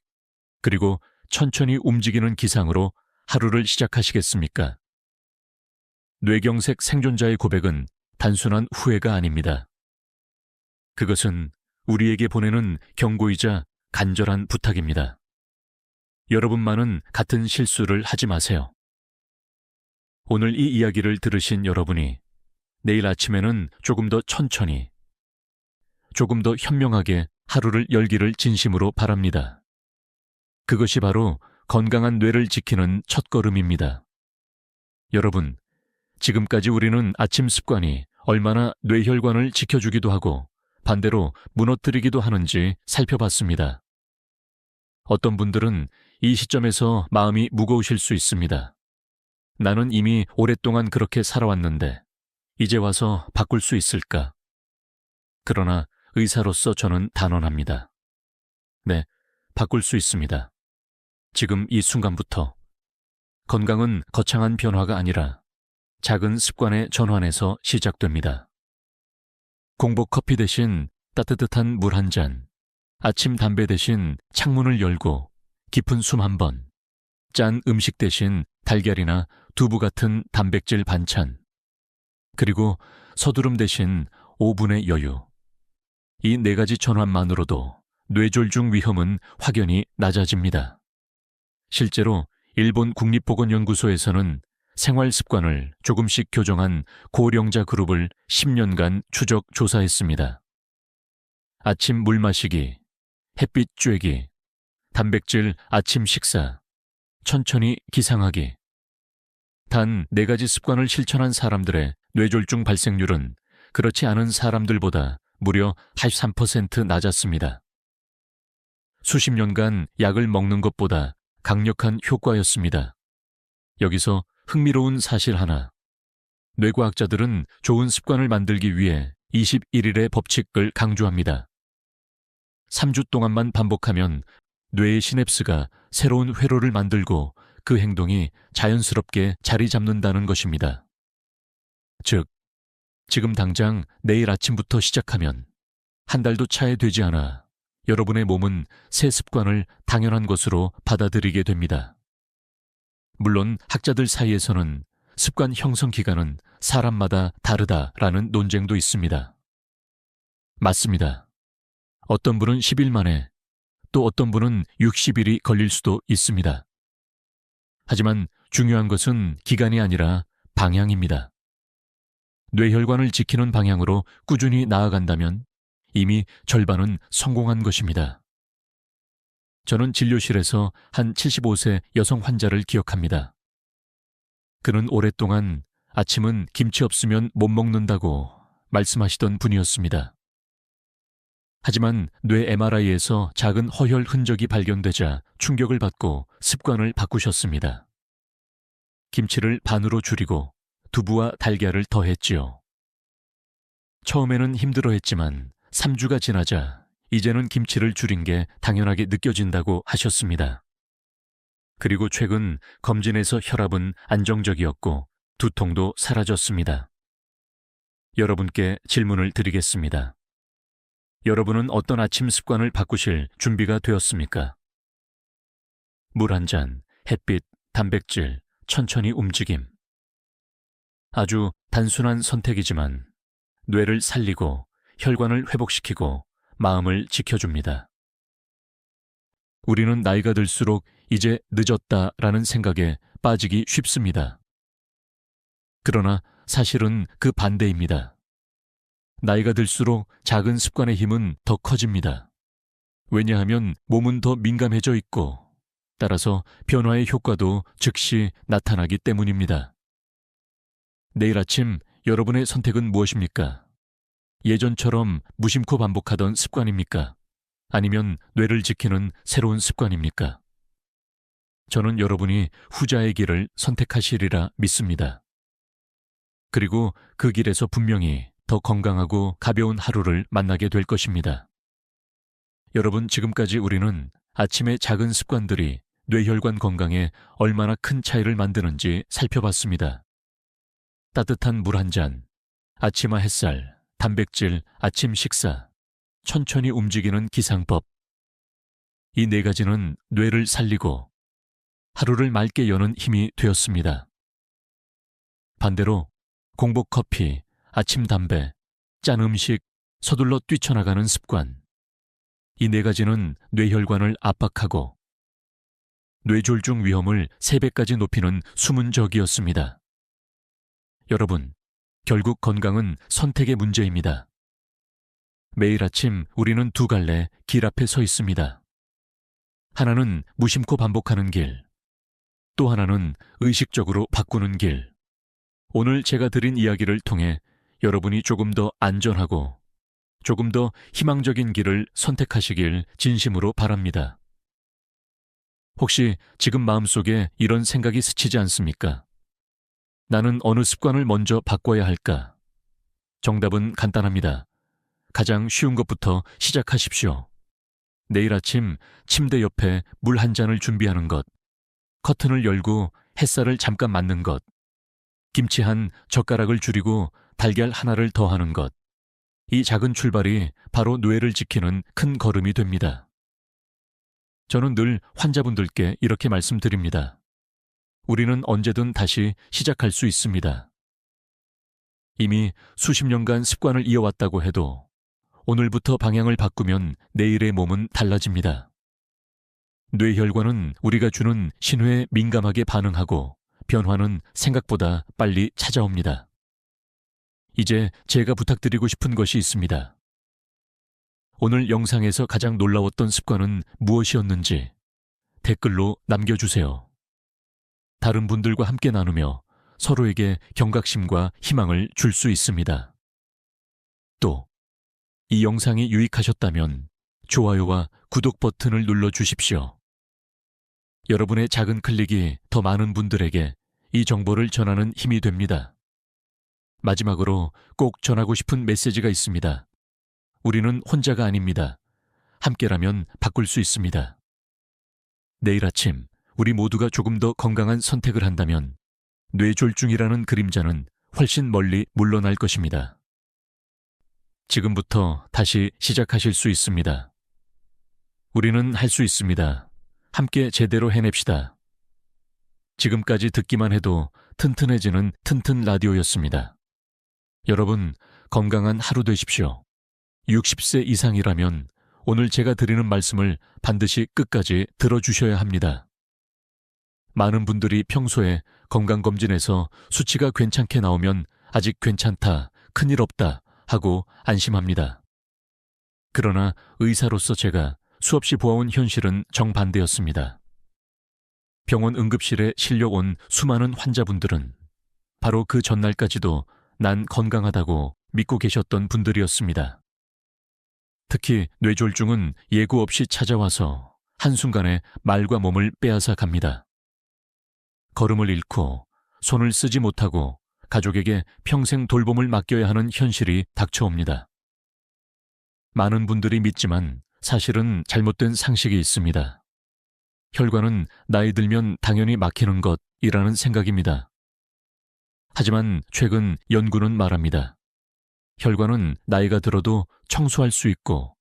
그리고 천천히 움직이는 기상으로 하루를 시작하시겠습니까? 뇌경색 생존자의 고백은 단순한 후회가 아닙니다. 그것은 우리에게 보내는 경고이자 간절한 부탁입니다. 여러분만은 같은 실수를 하지 마세요. 오늘 이 이야기를 들으신 여러분이 내일 아침에는 조금 더 천천히, 조금 더 현명하게 하루를 열기를 진심으로 바랍니다. 그것이 바로 건강한 뇌를 지키는 첫걸음입니다. 여러분, 지금까지 우리는 아침 습관이 얼마나 뇌혈관을 지켜주기도 하고 반대로 무너뜨리기도 하는지 살펴봤습니다. 어떤 분들은 이 시점에서 마음이 무거우실 수 있습니다. 나는 이미 오랫동안 그렇게 살아왔는데 이제 와서 바꿀 수 있을까? 그러나 의사로서 저는 단언합니다. 네, 바꿀 수 있습니다. 지금 이 순간부터. 건강은 거창한 변화가 아니라 작은 습관의 전환에서 시작됩니다. 공복 커피 대신 따뜻한 물 한 잔, 아침 담배 대신 창문을 열고 깊은 숨 한 번, 짠 음식 대신 달걀이나 두부 같은 단백질 반찬, 그리고 서두름 대신 5분의 여유. 이 4가지 전환만으로도 뇌졸중 위험은 확연히 낮아집니다. 실제로 일본 국립보건연구소에서는 생활 습관을 조금씩 교정한 고령자 그룹을 10년간 추적 조사했습니다. 아침 물 마시기, 햇빛 쬐기, 단백질 아침 식사, 천천히 기상하기. 단 4가지 습관을 실천한 사람들의 뇌졸중 발생률은 그렇지 않은 사람들보다 무려 83% 낮았습니다. 수십 년간 약을 먹는 것보다 강력한 효과였습니다. 여기서 흥미로운 사실 하나. 뇌과학자들은 좋은 습관을 만들기 위해 21일의 법칙을 강조합니다. 3주 동안만 반복하면 뇌의 시냅스가 새로운 회로를 만들고 그 행동이 자연스럽게 자리 잡는다는 것입니다. 즉, 지금 당장 내일 아침부터 시작하면 한 달도 차에 되지 않아 여러분의 몸은 새 습관을 당연한 것으로 받아들이게 됩니다. 물론 학자들 사이에서는 습관 형성 기간은 사람마다 다르다라는 논쟁도 있습니다. 맞습니다. 어떤 분은 10일 만에, 또 어떤 분은 60일이 걸릴 수도 있습니다. 하지만 중요한 것은 기간이 아니라 방향입니다. 뇌혈관을 지키는 방향으로 꾸준히 나아간다면 이미 절반은 성공한 것입니다. 저는 진료실에서 한 75세 여성 환자를 기억합니다. 그는 오랫동안 아침은 김치 없으면 못 먹는다고 말씀하시던 분이었습니다. 하지만 뇌 MRI에서 작은 허혈 흔적이 발견되자 충격을 받고 습관을 바꾸셨습니다. 김치를 반으로 줄이고 두부와 달걀을 더했지요. 처음에는 힘들어했지만 3주가 지나자 이제는 김치를 줄인 게 당연하게 느껴진다고 하셨습니다. 그리고 최근 검진에서 혈압은 안정적이었고 두통도 사라졌습니다. 여러분께 질문을 드리겠습니다. 여러분은 어떤 아침 습관을 바꾸실 준비가 되었습니까? 물 한 잔, 햇빛, 단백질, 천천히 움직임. 아주 단순한 선택이지만 뇌를 살리고 혈관을 회복시키고 마음을 지켜줍니다. 우리는 나이가 들수록 이제 늦었다라는 생각에 빠지기 쉽습니다. 그러나 사실은 그 반대입니다. 나이가 들수록 작은 습관의 힘은 더 커집니다. 왜냐하면 몸은 더 민감해져 있고 따라서 변화의 효과도 즉시 나타나기 때문입니다. 내일 아침 여러분의 선택은 무엇입니까? 예전처럼 무심코 반복하던 습관입니까? 아니면 뇌를 지키는 새로운 습관입니까? 저는 여러분이 후자의 길을 선택하시리라 믿습니다. 그리고 그 길에서 분명히 더 건강하고 가벼운 하루를 만나게 될 것입니다. 여러분, 지금까지 우리는 아침의 작은 습관들이 뇌혈관 건강에 얼마나 큰 차이를 만드는지 살펴봤습니다. 따뜻한 물 한 잔, 아침화 햇살, 단백질, 아침 식사, 천천히 움직이는 기상법. 이 네 가지는 뇌를 살리고 하루를 맑게 여는 힘이 되었습니다. 반대로 공복 커피, 아침 담배, 짠 음식, 서둘러 뛰쳐나가는 습관. 이 네 가지는 뇌혈관을 압박하고 뇌졸중 위험을 3배까지 높이는 숨은 적이었습니다. 여러분, 결국 건강은 선택의 문제입니다. 매일 아침 우리는 두 갈래 길 앞에 서 있습니다. 하나는 무심코 반복하는 길, 또 하나는 의식적으로 바꾸는 길. 오늘 제가 드린 이야기를 통해 여러분이 조금 더 안전하고 조금 더 희망적인 길을 선택하시길 진심으로 바랍니다. 혹시 지금 마음속에 이런 생각이 스치지 않습니까? 나는 어느 습관을 먼저 바꿔야 할까? 정답은 간단합니다. 가장 쉬운 것부터 시작하십시오. 내일 아침 침대 옆에 물 한 잔을 준비하는 것, 커튼을 열고 햇살을 잠깐 맞는 것, 김치 한 젓가락을 줄이고 달걀 하나를 더하는 것. 이 작은 출발이 바로 뇌를 지키는 큰 걸음이 됩니다. 저는 늘 환자분들께 이렇게 말씀드립니다. 우리는 언제든 다시 시작할 수 있습니다. 이미 수십 년간 습관을 이어왔다고 해도 오늘부터 방향을 바꾸면 내일의 몸은 달라집니다. 뇌혈관은 우리가 주는 신호에 민감하게 반응하고 변화는 생각보다 빨리 찾아옵니다. 이제 제가 부탁드리고 싶은 것이 있습니다. 오늘 영상에서 가장 놀라웠던 습관은 무엇이었는지 댓글로 남겨주세요. 다른 분들과 함께 나누며 서로에게 경각심과 희망을 줄 수 있습니다. 또, 이 영상이 유익하셨다면 좋아요와 구독 버튼을 눌러주십시오. 여러분의 작은 클릭이 더 많은 분들에게 이 정보를 전하는 힘이 됩니다. 마지막으로 꼭 전하고 싶은 메시지가 있습니다. 우리는 혼자가 아닙니다. 함께라면 바꿀 수 있습니다. 내일 아침 우리 모두가 조금 더 건강한 선택을 한다면 뇌졸중이라는 그림자는 훨씬 멀리 물러날 것입니다. 지금부터 다시 시작하실 수 있습니다. 우리는 할 수 있습니다. 함께 제대로 해냅시다. 지금까지 듣기만 해도 튼튼해지는 튼튼 라디오였습니다. 여러분, 건강한 하루 되십시오. 60세 이상이라면 오늘 제가 드리는 말씀을 반드시 끝까지 들어주셔야 합니다. 많은 분들이 평소에 건강검진에서 수치가 괜찮게 나오면 아직 괜찮다, 큰일 없다 하고 안심합니다. 그러나 의사로서 제가 수없이 보아온 현실은 정반대였습니다. 병원 응급실에 실려온 수많은 환자분들은 바로 그 전날까지도 난 건강하다고 믿고 계셨던 분들이었습니다. 특히 뇌졸중은 예고 없이 찾아와서 한순간에 말과 몸을 빼앗아 갑니다. 걸음을 잃고 손을 쓰지 못하고 가족에게 평생 돌봄을 맡겨야 하는 현실이 닥쳐옵니다. 많은 분들이 믿지만 사실은 잘못된 상식이 있습니다. 혈관은 나이 들면 당연히 막히는 것이라는 생각입니다. 하지만 최근 연구는 말합니다. 혈관은 나이가 들어도 청소할 수 있고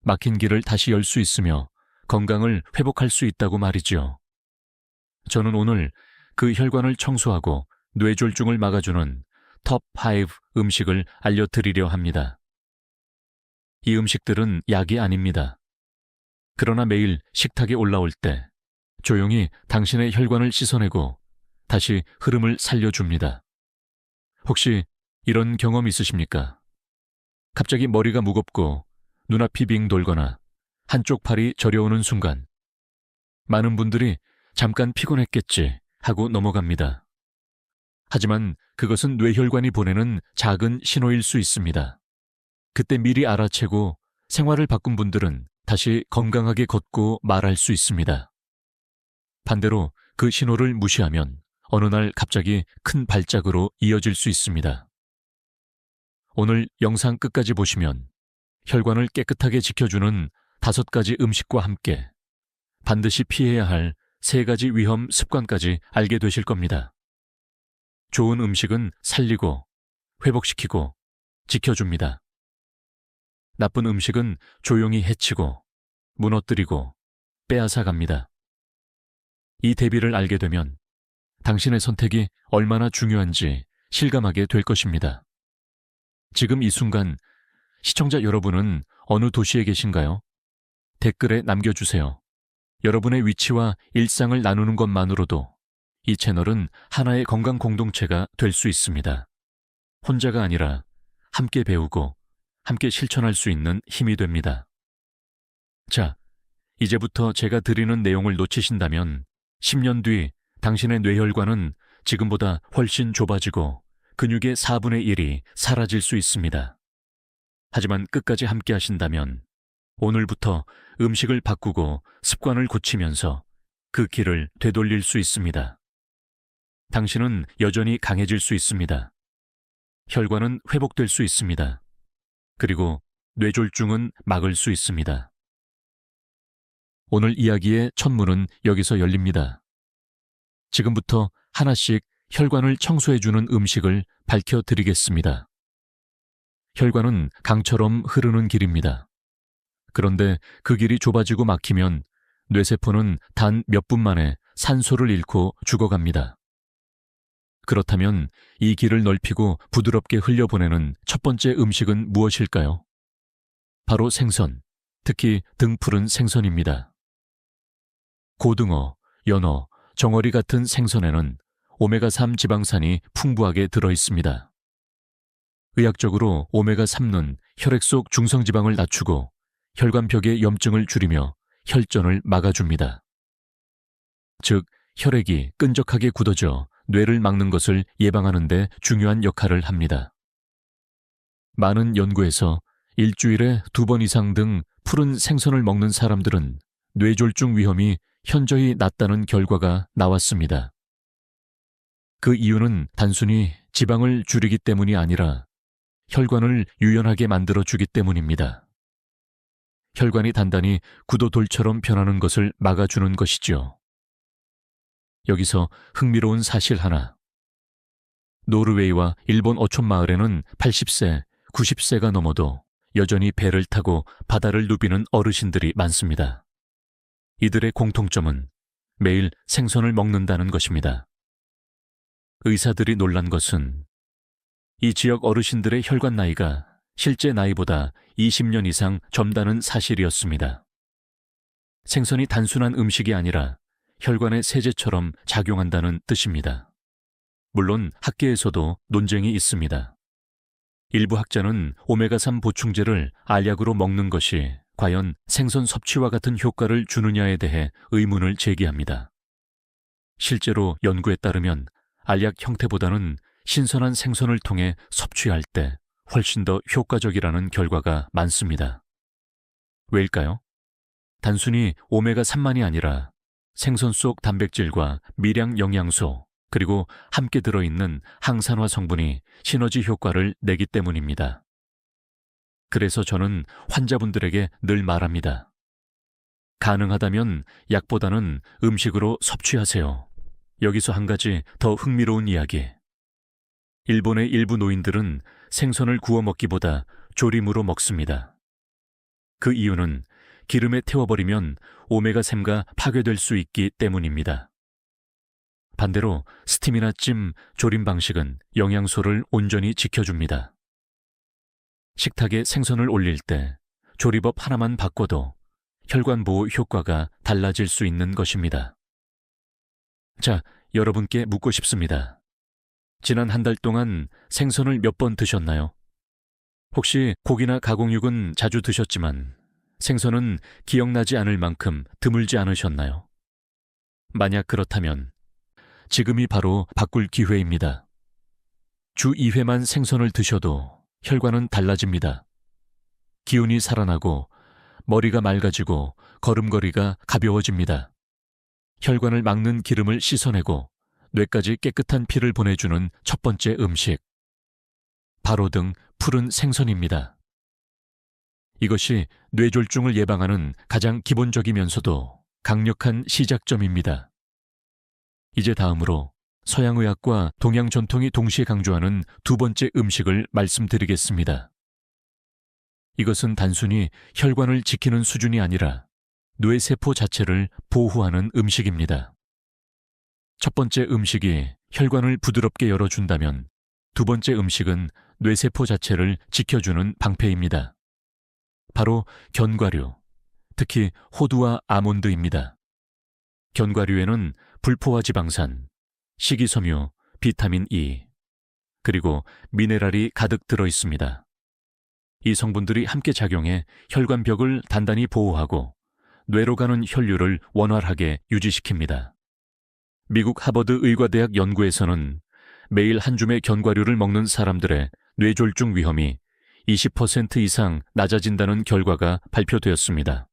막힌 길을 다시 열 수 있으며 건강을 회복할 수 있다고 말이죠. 저는 오늘 그 혈관을 청소하고 뇌졸중을 막아주는 톱5 음식을 알려드리려 합니다. 이 음식들은 약이 아닙니다. 그러나 매일 식탁에 올라올 때 조용히 당신의 혈관을 씻어내고 다시 흐름을 살려줍니다. 혹시 이런 경험 있으십니까? 갑자기 머리가 무겁고 눈앞이 빙 돌거나 한쪽 팔이 저려오는 순간 많은 분들이 잠깐 피곤했겠지 하고 넘어갑니다. 하지만 그것은 뇌혈관이 보내는 작은 신호일 수 있습니다. 그때 미리 알아채고 생활을 바꾼 분들은 다시 건강하게 걷고 말할 수 있습니다. 반대로 그 신호를 무시하면 어느 날 갑자기 큰 발작으로 이어질 수 있습니다. 오늘 영상 끝까지 보시면 혈관을 깨끗하게 지켜주는 5가지 음식과 함께 반드시 피해야 할 3가지 위험 습관까지 알게 되실 겁니다. 좋은 음식은 살리고, 회복시키고, 지켜줍니다. 나쁜 음식은 조용히 해치고, 무너뜨리고, 빼앗아갑니다. 이 대비를 알게 되면 당신의 선택이 얼마나 중요한지 실감하게 될 것입니다. 지금 이 순간 시청자 여러분은 어느 도시에 계신가요? 댓글에 남겨주세요. 여러분의 위치와 일상을 나누는 것만으로도 이 채널은 하나의 건강 공동체가 될 수 있습니다. 혼자가 아니라 함께 배우고 함께 실천할 수 있는 힘이 됩니다. 자, 이제부터 제가 드리는 내용을 놓치신다면 10년 뒤 당신의 뇌혈관은 지금보다 훨씬 좁아지고 근육의 4분의 1이 사라질 수 있습니다. 하지만 끝까지 함께 하신다면 오늘부터 음식을 바꾸고 습관을 고치면서 그 길을 되돌릴 수 있습니다. 당신은 여전히 강해질 수 있습니다. 혈관은 회복될 수 있습니다. 그리고 뇌졸중은 막을 수 있습니다. 오늘 이야기의 첫 문은 여기서 열립니다. 지금부터 하나씩 혈관을 청소해주는 음식을 밝혀드리겠습니다. 혈관은 강처럼 흐르는 길입니다. 그런데 그 길이 좁아지고 막히면 뇌세포는 단 몇 분 만에 산소를 잃고 죽어갑니다. 그렇다면 이 길을 넓히고 부드럽게 흘려보내는 첫 번째 음식은 무엇일까요? 바로 생선, 특히 등푸른 생선입니다. 고등어, 연어, 정어리 같은 생선에는 오메가3 지방산이 풍부하게 들어있습니다. 의학적으로 오메가3는 혈액 속 중성지방을 낮추고 혈관벽의 염증을 줄이며 혈전을 막아줍니다. 즉, 혈액이 끈적하게 굳어져 뇌를 막는 것을 예방하는 데 중요한 역할을 합니다. 많은 연구에서 일주일에 2번 이상 등 푸른 생선을 먹는 사람들은 뇌졸중 위험이 현저히 낮다는 결과가 나왔습니다. 그 이유는 단순히 지방을 줄이기 때문이 아니라 혈관을 유연하게 만들어주기 때문입니다. 혈관이 단단히 구도돌처럼 변하는 것을 막아주는 것이죠. 여기서 흥미로운 사실 하나. 노르웨이와 일본 어촌 마을에는 80세, 90세가 넘어도 여전히 배를 타고 바다를 누비는 어르신들이 많습니다. 이들의 공통점은 매일 생선을 먹는다는 것입니다. 의사들이 놀란 것은 이 지역 어르신들의 혈관 나이가 실제 나이보다 20년 이상 젊다는 사실이었습니다. 생선이 단순한 음식이 아니라 혈관의 세제처럼 작용한다는 뜻입니다. 물론 학계에서도 논쟁이 있습니다. 일부 학자는 오메가3 보충제를 알약으로 먹는 것이 과연 생선 섭취와 같은 효과를 주느냐에 대해 의문을 제기합니다. 실제로 연구에 따르면 알약 형태보다는 신선한 생선을 통해 섭취할 때 훨씬 더 효과적이라는 결과가 많습니다. 왜일까요? 단순히 오메가3만이 아니라 생선 속 단백질과 미량 영양소, 그리고 함께 들어있는 항산화 성분이 시너지 효과를 내기 때문입니다. 그래서 저는 환자분들에게 늘 말합니다. 가능하다면 약보다는 음식으로 섭취하세요. 여기서 한 가지 더 흥미로운 이야기. 일본의 일부 노인들은 생선을 구워 먹기보다 조림으로 먹습니다. 그 이유는 기름에 태워버리면 오메가3가 파괴될 수 있기 때문입니다. 반대로 스팀이나 찜, 조림 방식은 영양소를 온전히 지켜줍니다. 식탁에 생선을 올릴 때 조리법 하나만 바꿔도 혈관 보호 효과가 달라질 수 있는 것입니다. 자, 여러분께 묻고 싶습니다. 지난 한 달 동안 생선을 몇 번 드셨나요? 혹시 고기나 가공육은 자주 드셨지만 생선은 기억나지 않을 만큼 드물지 않으셨나요? 만약 그렇다면 지금이 바로 바꿀 기회입니다. 주 2회만 생선을 드셔도 혈관은 달라집니다. 기운이 살아나고 머리가 맑아지고 걸음걸이가 가벼워집니다. 혈관을 막는 기름을 씻어내고 뇌까지 깨끗한 피를 보내주는 첫 번째 음식. 바로 등 푸른 생선입니다. 이것이 뇌졸중을 예방하는 가장 기본적이면서도 강력한 시작점입니다. 이제 다음으로 서양의학과 동양 전통이 동시에 강조하는 두 번째 음식을 말씀드리겠습니다. 이것은 단순히 혈관을 지키는 수준이 아니라 뇌세포 자체를 보호하는 음식입니다. 첫 번째 음식이 혈관을 부드럽게 열어준다면 두 번째 음식은 뇌세포 자체를 지켜주는 방패입니다. 바로 견과류, 특히 호두와 아몬드입니다. 견과류에는 불포화 지방산, 식이섬유, 비타민 E, 그리고 미네랄이 가득 들어 있습니다. 이 성분들이 함께 작용해 혈관벽을 단단히 보호하고 뇌로 가는 혈류를 원활하게 유지시킵니다. 미국 하버드 의과대학 연구에서는 매일 한 줌의 견과류를 먹는 사람들의 뇌졸중 위험이 20% 이상 낮아진다는 결과가 발표되었습니다.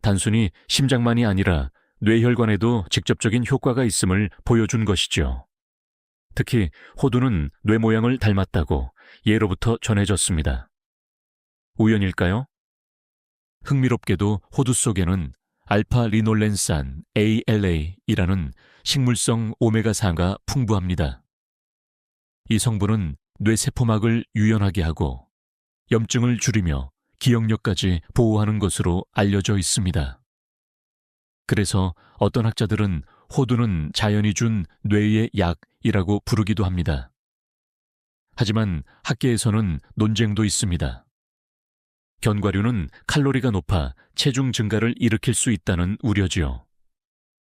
단순히 심장만이 아니라 뇌혈관에도 직접적인 효과가 있음을 보여준 것이죠. 특히 호두는 뇌 모양을 닮았다고 예로부터 전해졌습니다. 우연일까요? 흥미롭게도 호두 속에는 알파 리놀렌산 ALA이라는 식물성 오메가3가 풍부합니다. 이 성분은 뇌세포막을 유연하게 하고 염증을 줄이며 기억력까지 보호하는 것으로 알려져 있습니다. 그래서 어떤 학자들은 호두는 자연이 준 뇌의 약이라고 부르기도 합니다. 하지만 학계에서는 논쟁도 있습니다. 견과류는 칼로리가 높아 체중 증가를 일으킬 수 있다는 우려지요.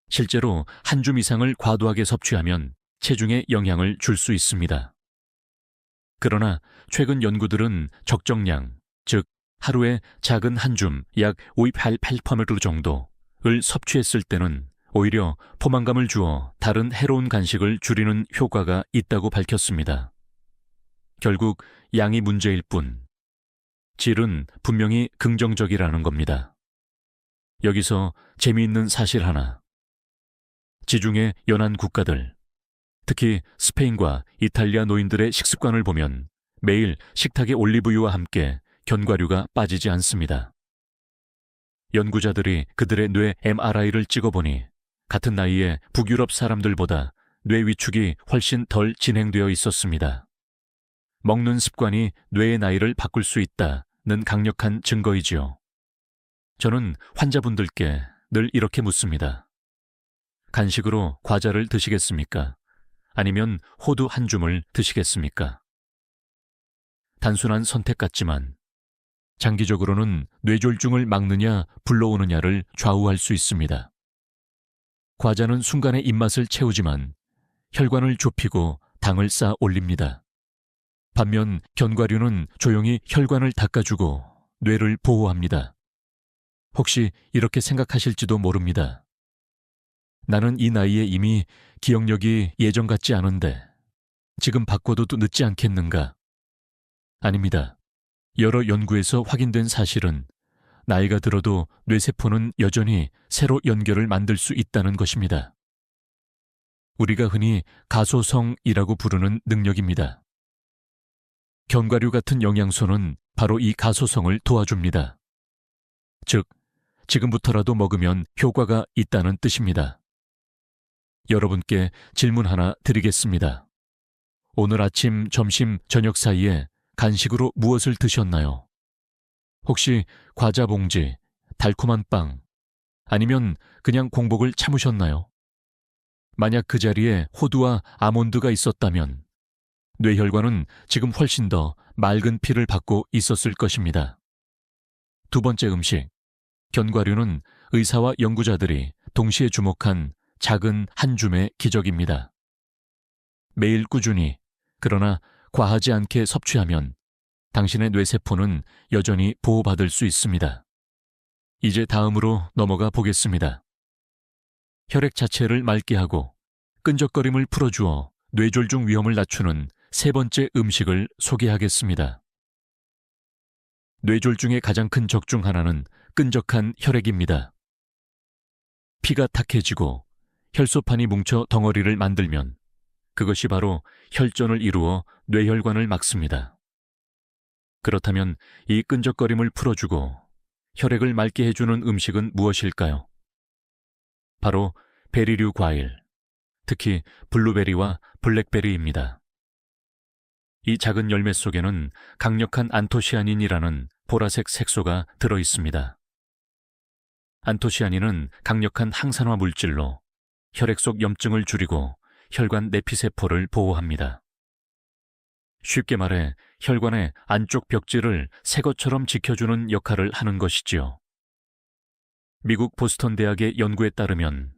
실제로 한 줌 이상을 과도하게 섭취하면 체중에 영향을 줄 수 있습니다. 그러나 최근 연구들은 적정량, 즉 하루에 작은 한 줌, 약 5.88% 정도를 섭취했을 때는 오히려 포만감을 주어 다른 해로운 간식을 줄이는 효과가 있다고 밝혔습니다. 결국 양이 문제일 뿐, 질은 분명히 긍정적이라는 겁니다. 여기서 재미있는 사실 하나. 지중해 연안 국가들, 특히 스페인과 이탈리아 노인들의 식습관을 보면 매일 식탁에 올리브유와 함께 견과류가 빠지지 않습니다. 연구자들이 그들의 뇌 MRI를 찍어보니 같은 나이에 북유럽 사람들보다 뇌 위축이 훨씬 덜 진행되어 있었습니다. 먹는 습관이 뇌의 나이를 바꿀 수 있다는 강력한 증거이지요. 저는 환자분들께 늘 이렇게 묻습니다. 간식으로 과자를 드시겠습니까? 아니면 호두 한 줌을 드시겠습니까? 단순한 선택 같지만 장기적으로는 뇌졸중을 막느냐 불러오느냐를 좌우할 수 있습니다. 과자는 순간의 입맛을 채우지만 혈관을 좁히고 당을 쌓아 올립니다. 반면 견과류는 조용히 혈관을 닦아주고 뇌를 보호합니다. 혹시 이렇게 생각하실지도 모릅니다. 나는 이 나이에 이미 기억력이 예전 같지 않은데 지금 바꿔도 늦지 않겠는가? 아닙니다. 여러 연구에서 확인된 사실은 나이가 들어도 뇌세포는 여전히 새로 연결을 만들 수 있다는 것입니다. 우리가 흔히 가소성이라고 부르는 능력입니다. 견과류 같은 영양소는 바로 이 가소성을 도와줍니다. 즉, 지금부터라도 먹으면 효과가 있다는 뜻입니다. 여러분께 질문 하나 드리겠습니다. 오늘 아침, 점심, 저녁 사이에 간식으로 무엇을 드셨나요? 혹시 과자 봉지, 달콤한 빵, 아니면 그냥 공복을 참으셨나요? 만약 그 자리에 호두와 아몬드가 있었다면 뇌혈관은 지금 훨씬 더 맑은 피를 받고 있었을 것입니다. 두 번째 음식, 견과류는 의사와 연구자들이 동시에 주목한 작은 한 줌의 기적입니다. 매일 꾸준히, 그러나 과하지 않게 섭취하면 당신의 뇌세포는 여전히 보호받을 수 있습니다. 이제 다음으로 넘어가 보겠습니다. 혈액 자체를 맑게 하고 끈적거림을 풀어주어 뇌졸중 위험을 낮추는 세 번째 음식을 소개하겠습니다. 뇌졸중의 가장 큰 적 중 하나는 끈적한 혈액입니다. 피가 탁해지고 혈소판이 뭉쳐 덩어리를 만들면 그것이 바로 혈전을 이루어 뇌혈관을 막습니다. 그렇다면 이 끈적거림을 풀어주고 혈액을 맑게 해주는 음식은 무엇일까요? 바로 베리류 과일, 특히 블루베리와 블랙베리입니다. 이 작은 열매 속에는 강력한 안토시아닌이라는 보라색 색소가 들어 있습니다. 안토시아닌은 강력한 항산화 물질로 혈액 속 염증을 줄이고 혈관 내피세포를 보호합니다. 쉽게 말해 혈관의 안쪽 벽지를 새 것처럼 지켜주는 역할을 하는 것이지요. 미국 보스턴 대학의 연구에 따르면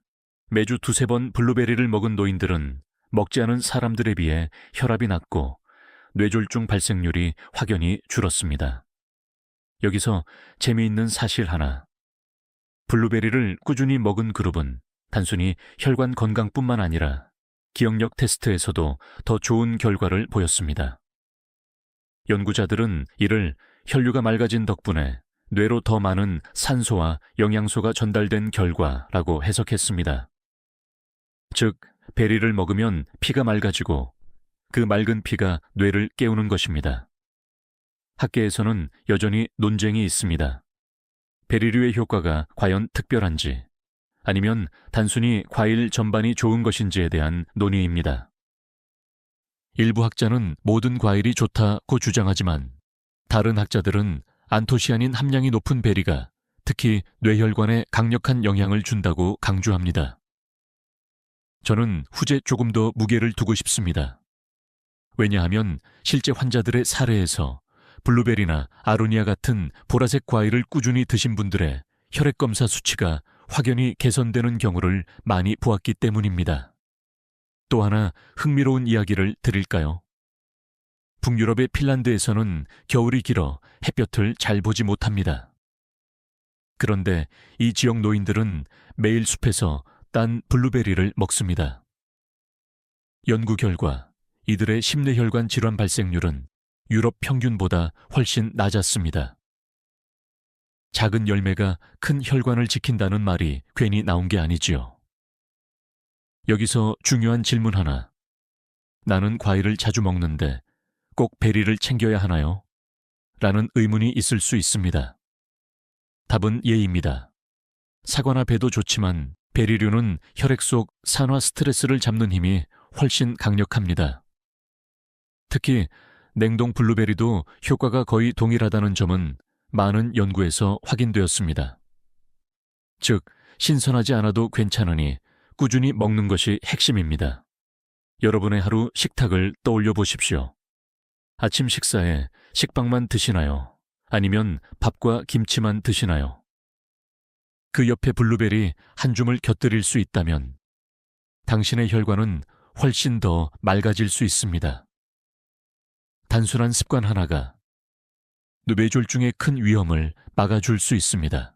매주 두세 번 블루베리를 먹은 노인들은 먹지 않은 사람들에 비해 혈압이 낮고 뇌졸중 발생률이 확연히 줄었습니다. 여기서 재미있는 사실 하나. 블루베리를 꾸준히 먹은 그룹은 단순히 혈관 건강뿐만 아니라 기억력 테스트에서도 더 좋은 결과를 보였습니다. 연구자들은 이를 혈류가 맑아진 덕분에 뇌로 더 많은 산소와 영양소가 전달된 결과라고 해석했습니다. 즉, 베리를 먹으면 피가 맑아지고 그 맑은 피가 뇌를 깨우는 것입니다. 학계에서는 여전히 논쟁이 있습니다. 베리류의 효과가 과연 특별한지 아니면 단순히 과일 전반이 좋은 것인지에 대한 논의입니다. 일부 학자는 모든 과일이 좋다고 주장하지만 다른 학자들은 안토시아닌 함량이 높은 베리가 특히 뇌혈관에 강력한 영향을 준다고 강조합니다. 저는 후제 조금 더 무게를 두고 싶습니다. 왜냐하면 실제 환자들의 사례에서 블루베리나 아로니아 같은 보라색 과일을 꾸준히 드신 분들의 혈액검사 수치가 확연히 개선되는 경우를 많이 보았기 때문입니다. 또 하나 흥미로운 이야기를 드릴까요? 북유럽의 핀란드에서는 겨울이 길어 햇볕을 잘 보지 못합니다. 그런데 이 지역 노인들은 매일 숲에서 딴 블루베리를 먹습니다. 연구 결과 이들의 심뇌혈관 질환 발생률은 유럽 평균보다 훨씬 낮았습니다. 작은 열매가 큰 혈관을 지킨다는 말이 괜히 나온 게 아니지요. 여기서 중요한 질문 하나. 나는 과일을 자주 먹는데 꼭 베리를 챙겨야 하나요? 라는 의문이 있을 수 있습니다. 답은 예입니다. 사과나 배도 좋지만 베리류는 혈액 속 산화 스트레스를 잡는 힘이 훨씬 강력합니다. 특히 냉동 블루베리도 효과가 거의 동일하다는 점은 많은 연구에서 확인되었습니다. 즉, 신선하지 않아도 괜찮으니 꾸준히 먹는 것이 핵심입니다. 여러분의 하루 식탁을 떠올려 보십시오. 아침 식사에 식빵만 드시나요? 아니면 밥과 김치만 드시나요? 그 옆에 블루베리 한 줌을 곁들일 수 있다면 당신의 혈관은 훨씬 더 맑아질 수 있습니다. 단순한 습관 하나가 뇌졸중의 큰 위험을 막아줄 수 있습니다.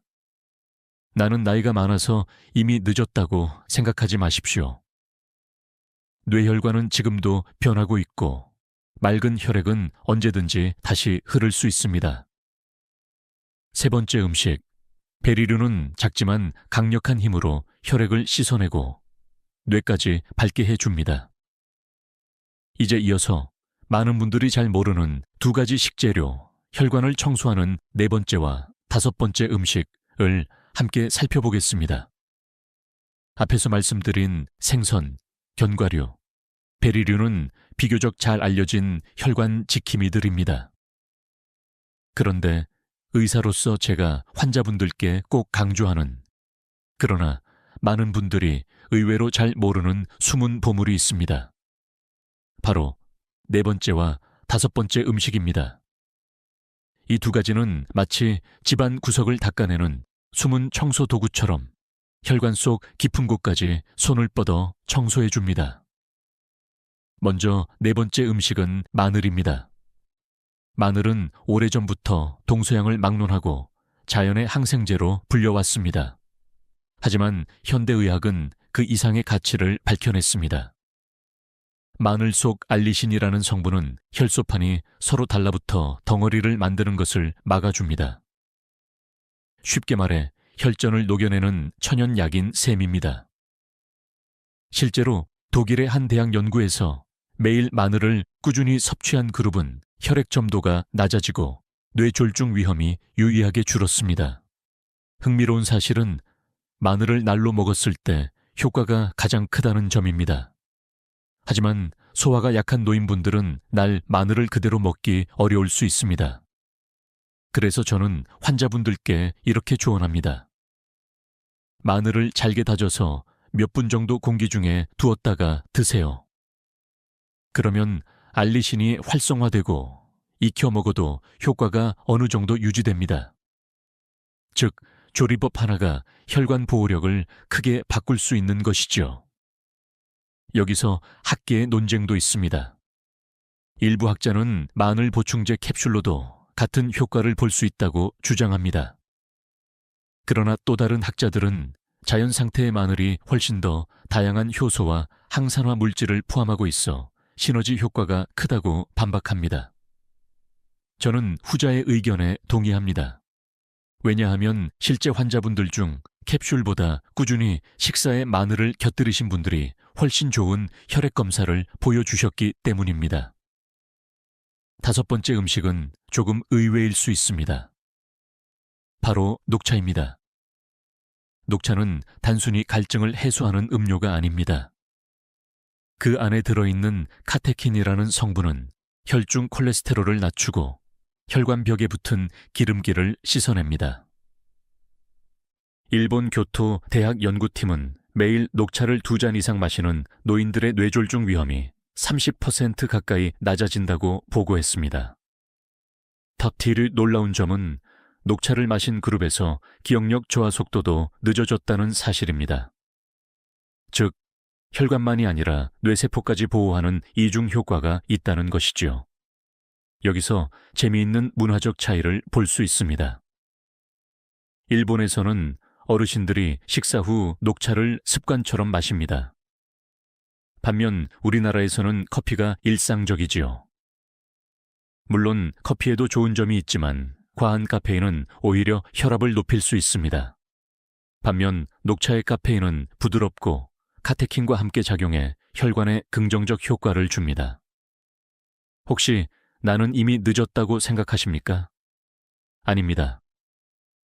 나는 나이가 많아서 이미 늦었다고 생각하지 마십시오. 뇌혈관은 지금도 변하고 있고 맑은 혈액은 언제든지 다시 흐를 수 있습니다. 세 번째 음식, 베리류는 작지만 강력한 힘으로 혈액을 씻어내고 뇌까지 밝게 해줍니다. 이제 이어서 많은 분들이 잘 모르는 두 가지 식재료, 혈관을 청소하는 네 번째와 다섯 번째 음식을 함께 살펴보겠습니다. 앞에서 말씀드린 생선, 견과류, 베리류는 비교적 잘 알려진 혈관 지킴이들입니다. 그런데 의사로서 제가 환자분들께 꼭 강조하는, 그러나 많은 분들이 의외로 잘 모르는 숨은 보물이 있습니다. 바로 네 번째와 다섯 번째 음식입니다. 이 두 가지는 마치 집안 구석을 닦아내는 숨은 청소 도구처럼 혈관 속 깊은 곳까지 손을 뻗어 청소해 줍니다. 먼저 네 번째 음식은 마늘입니다. 마늘은 오래전부터 동서양을 막론하고 자연의 항생제로 불려왔습니다. 하지만 현대의학은 그 이상의 가치를 밝혀냈습니다. 마늘 속 알리신이라는 성분은 혈소판이 서로 달라붙어 덩어리를 만드는 것을 막아줍니다. 쉽게 말해 혈전을 녹여내는 천연약인 셈입니다. 실제로 독일의 한 대학 연구에서 매일 마늘을 꾸준히 섭취한 그룹은 혈액 점도가 낮아지고 뇌졸중 위험이 유의하게 줄었습니다. 흥미로운 사실은 마늘을 날로 먹었을 때 효과가 가장 크다는 점입니다. 하지만 소화가 약한 노인분들은 날 마늘을 그대로 먹기 어려울 수 있습니다. 그래서 저는 환자분들께 이렇게 조언합니다. 마늘을 잘게 다져서 몇 분 정도 공기 중에 두었다가 드세요. 그러면 알리신이 활성화되고 익혀 먹어도 효과가 어느 정도 유지됩니다. 즉, 조리법 하나가 혈관 보호력을 크게 바꿀 수 있는 것이죠. 여기서 학계의 논쟁도 있습니다. 일부 학자는 마늘 보충제 캡슐로도 같은 효과를 볼 수 있다고 주장합니다. 그러나 또 다른 학자들은 자연 상태의 마늘이 훨씬 더 다양한 효소와 항산화 물질을 포함하고 있어 시너지 효과가 크다고 반박합니다. 저는 후자의 의견에 동의합니다. 왜냐하면 실제 환자분들 중 캡슐보다 꾸준히 식사에 마늘을 곁들이신 분들이 훨씬 좋은 혈액 검사를 보여주셨기 때문입니다. 다섯 번째 음식은 조금 의외일 수 있습니다. 바로 녹차입니다. 녹차는 단순히 갈증을 해소하는 음료가 아닙니다. 그 안에 들어있는 카테킨이라는 성분은 혈중 콜레스테롤을 낮추고 혈관벽에 붙은 기름기를 씻어냅니다. 일본 교토 대학 연구팀은 매일 녹차를 2잔 이상 마시는 노인들의 뇌졸중 위험이 30% 가까이 낮아진다고 보고했습니다. 탑티르 놀라운 점은 녹차를 마신 그룹에서 기억력 저하 속도도 늦어졌다는 사실입니다. 즉, 혈관만이 아니라 뇌세포까지 보호하는 이중 효과가 있다는 것이지요. 여기서 재미있는 문화적 차이를 볼 수 있습니다. 일본에서는 어르신들이 식사 후 녹차를 습관처럼 마십니다. 반면 우리나라에서는 커피가 일상적이지요. 물론 커피에도 좋은 점이 있지만 과한 카페인은 오히려 혈압을 높일 수 있습니다. 반면 녹차의 카페인은 부드럽고 카테킨과 함께 작용해 혈관에 긍정적 효과를 줍니다. 혹시 나는 이미 늦었다고 생각하십니까? 아닙니다.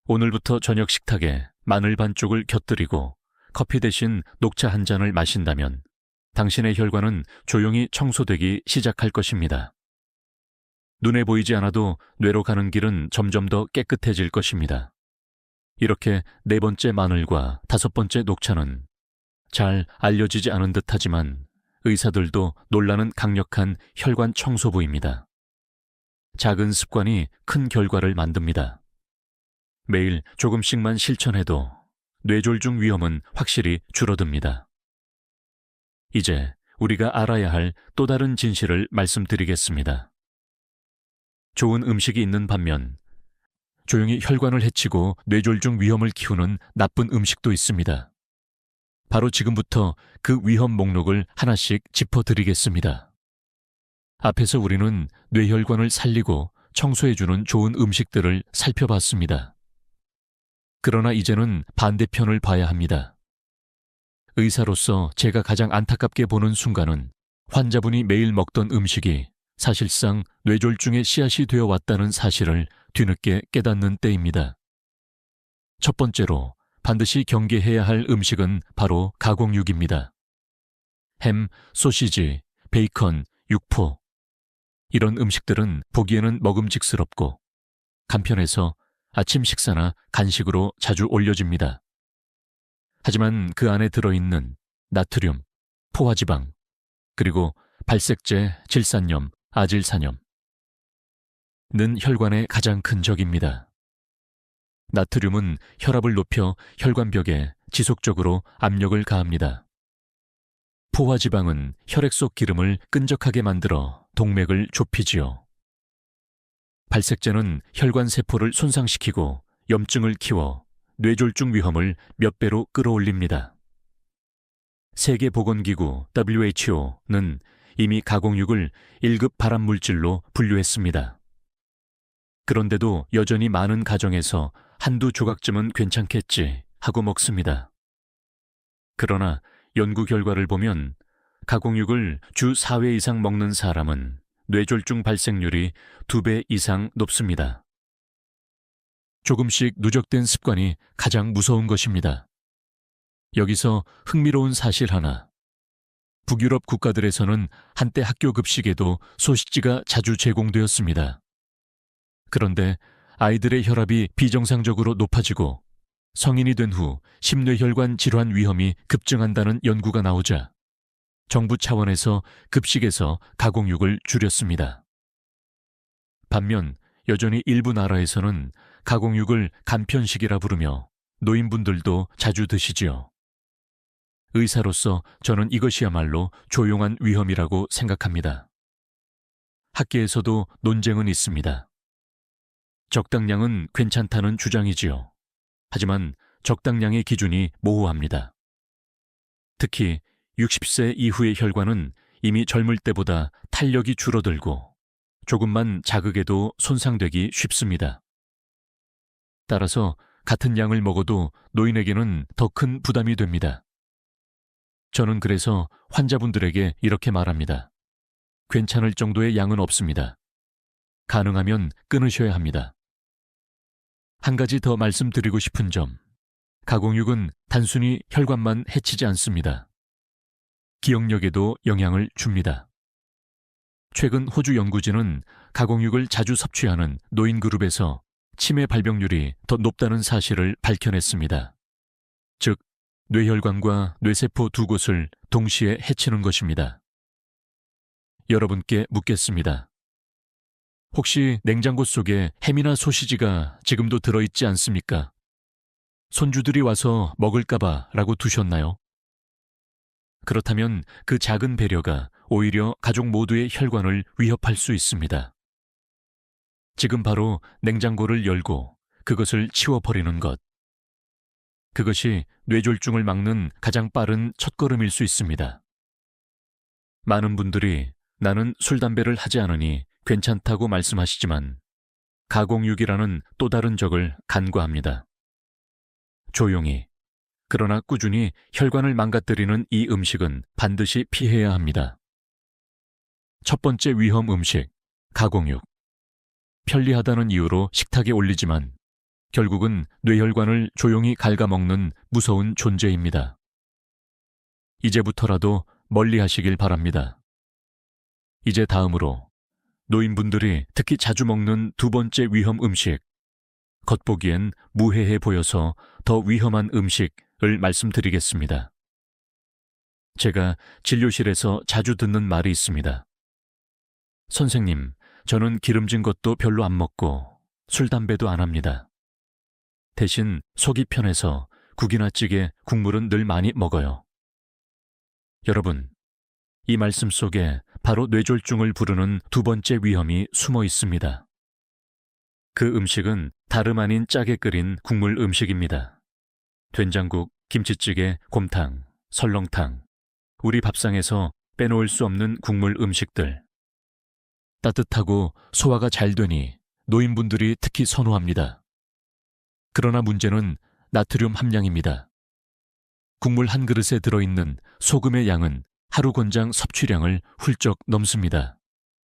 오늘부터 저녁 식탁에 마늘 반쪽을 곁들이고 커피 대신 녹차 한 잔을 마신다면 당신의 혈관은 조용히 청소되기 시작할 것입니다. 눈에 보이지 않아도 뇌로 가는 길은 점점 더 깨끗해질 것입니다. 이렇게 네 번째 마늘과 다섯 번째 녹차는 잘 알려지지 않은 듯하지만 의사들도 놀라는 강력한 혈관 청소부입니다. 작은 습관이 큰 결과를 만듭니다. 매일 조금씩만 실천해도 뇌졸중 위험은 확실히 줄어듭니다. 이제 우리가 알아야 할 또 다른 진실을 말씀드리겠습니다. 좋은 음식이 있는 반면 조용히 혈관을 해치고 뇌졸중 위험을 키우는 나쁜 음식도 있습니다. 바로 지금부터 그 위험 목록을 하나씩 짚어드리겠습니다. 앞에서 우리는 뇌혈관을 살리고 청소해주는 좋은 음식들을 살펴봤습니다. 그러나 이제는 반대편을 봐야 합니다. 의사로서 제가 가장 안타깝게 보는 순간은 환자분이 매일 먹던 음식이 사실상 뇌졸중의 씨앗이 되어 왔다는 사실을 뒤늦게 깨닫는 때입니다. 첫 번째로 반드시 경계해야 할 음식은 바로 가공육입니다. 햄, 소시지, 베이컨, 육포. 이런 음식들은 보기에는 먹음직스럽고 간편해서 아침 식사나 간식으로 자주 올려집니다. 하지만 그 안에 들어있는 나트륨, 포화지방, 그리고 발색제, 질산염, 아질산염 는 혈관의 가장 큰 적입니다. 나트륨은 혈압을 높여 혈관벽에 지속적으로 압력을 가합니다. 포화지방은 혈액 속 기름을 끈적하게 만들어 동맥을 좁히지요. 발색제는 혈관 세포를 손상시키고 염증을 키워 뇌졸중 위험을 몇 배로 끌어올립니다. 세계보건기구 WHO는 이미 가공육을 1급 발암물질로 분류했습니다. 그런데도 여전히 많은 가정에서 한두 조각쯤은 괜찮겠지 하고 먹습니다. 그러나 연구 결과를 보면 가공육을 주 4회 이상 먹는 사람은 뇌졸중 발생률이 2배 이상 높습니다. 조금씩 누적된 습관이 가장 무서운 것입니다. 여기서 흥미로운 사실 하나. 북유럽 국가들에서는 한때 학교 급식에도 소시지가 자주 제공되었습니다. 그런데 아이들의 혈압이 비정상적으로 높아지고 성인이 된 후 심뇌혈관 질환 위험이 급증한다는 연구가 나오자 정부 차원에서 급식에서 가공육을 줄였습니다. 반면 여전히 일부 나라에서는 가공육을 간편식이라 부르며 노인분들도 자주 드시지요. 의사로서 저는 이것이야말로 조용한 위험이라고 생각합니다. 학계에서도 논쟁은 있습니다. 적당량은 괜찮다는 주장이지요. 하지만 적당량의 기준이 모호합니다. 특히 60세 이후의 혈관은 이미 젊을 때보다 탄력이 줄어들고 조금만 자극에도 손상되기 쉽습니다. 따라서 같은 양을 먹어도 노인에게는 더 큰 부담이 됩니다. 저는 그래서 환자분들에게 이렇게 말합니다. 괜찮을 정도의 양은 없습니다. 가능하면 끊으셔야 합니다. 한 가지 더 말씀드리고 싶은 점. 가공육은 단순히 혈관만 해치지 않습니다. 기억력에도 영향을 줍니다. 최근 호주 연구진은 가공육을 자주 섭취하는 노인 그룹에서 치매 발병률이 더 높다는 사실을 밝혀냈습니다. 즉, 뇌혈관과 뇌세포 두 곳을 동시에 해치는 것입니다. 여러분께 묻겠습니다. 혹시 냉장고 속에 햄이나 소시지가 지금도 들어있지 않습니까? 손주들이 와서 먹을까봐 라고 두셨나요? 그렇다면 그 작은 배려가 오히려 가족 모두의 혈관을 위협할 수 있습니다. 지금 바로 냉장고를 열고 그것을 치워버리는 것. 그것이 뇌졸중을 막는 가장 빠른 첫걸음일 수 있습니다. 많은 분들이 나는 술, 담배를 하지 않으니 괜찮다고 말씀하시지만 가공육이라는 또 다른 적을 간과합니다. 조용히, 그러나 꾸준히 혈관을 망가뜨리는 이 음식은 반드시 피해야 합니다. 첫 번째 위험 음식, 가공육. 편리하다는 이유로 식탁에 올리지만 결국은 뇌혈관을 조용히 갉아먹는 무서운 존재입니다. 이제부터라도 멀리 하시길 바랍니다. 이제 다음으로 노인분들이 특히 자주 먹는 두 번째 위험 음식, 겉보기엔 무해해 보여서 더 위험한 음식을 말씀드리겠습니다. 제가 진료실에서 자주 듣는 말이 있습니다. 선생님, 저는 기름진 것도 별로 안 먹고 술, 담배도 안 합니다. 대신 속이 편해서 국이나 찌개, 국물은 늘 많이 먹어요. 여러분, 이 말씀 속에 바로 뇌졸중을 부르는 두 번째 위험이 숨어 있습니다. 그 음식은 다름 아닌 짜게 끓인 국물 음식입니다. 된장국, 김치찌개, 곰탕, 설렁탕, 우리 밥상에서 빼놓을 수 없는 국물 음식들. 따뜻하고 소화가 잘 되니 노인분들이 특히 선호합니다. 그러나 문제는 나트륨 함량입니다. 국물 한 그릇에 들어있는 소금의 양은 하루 권장 섭취량을 훌쩍 넘습니다.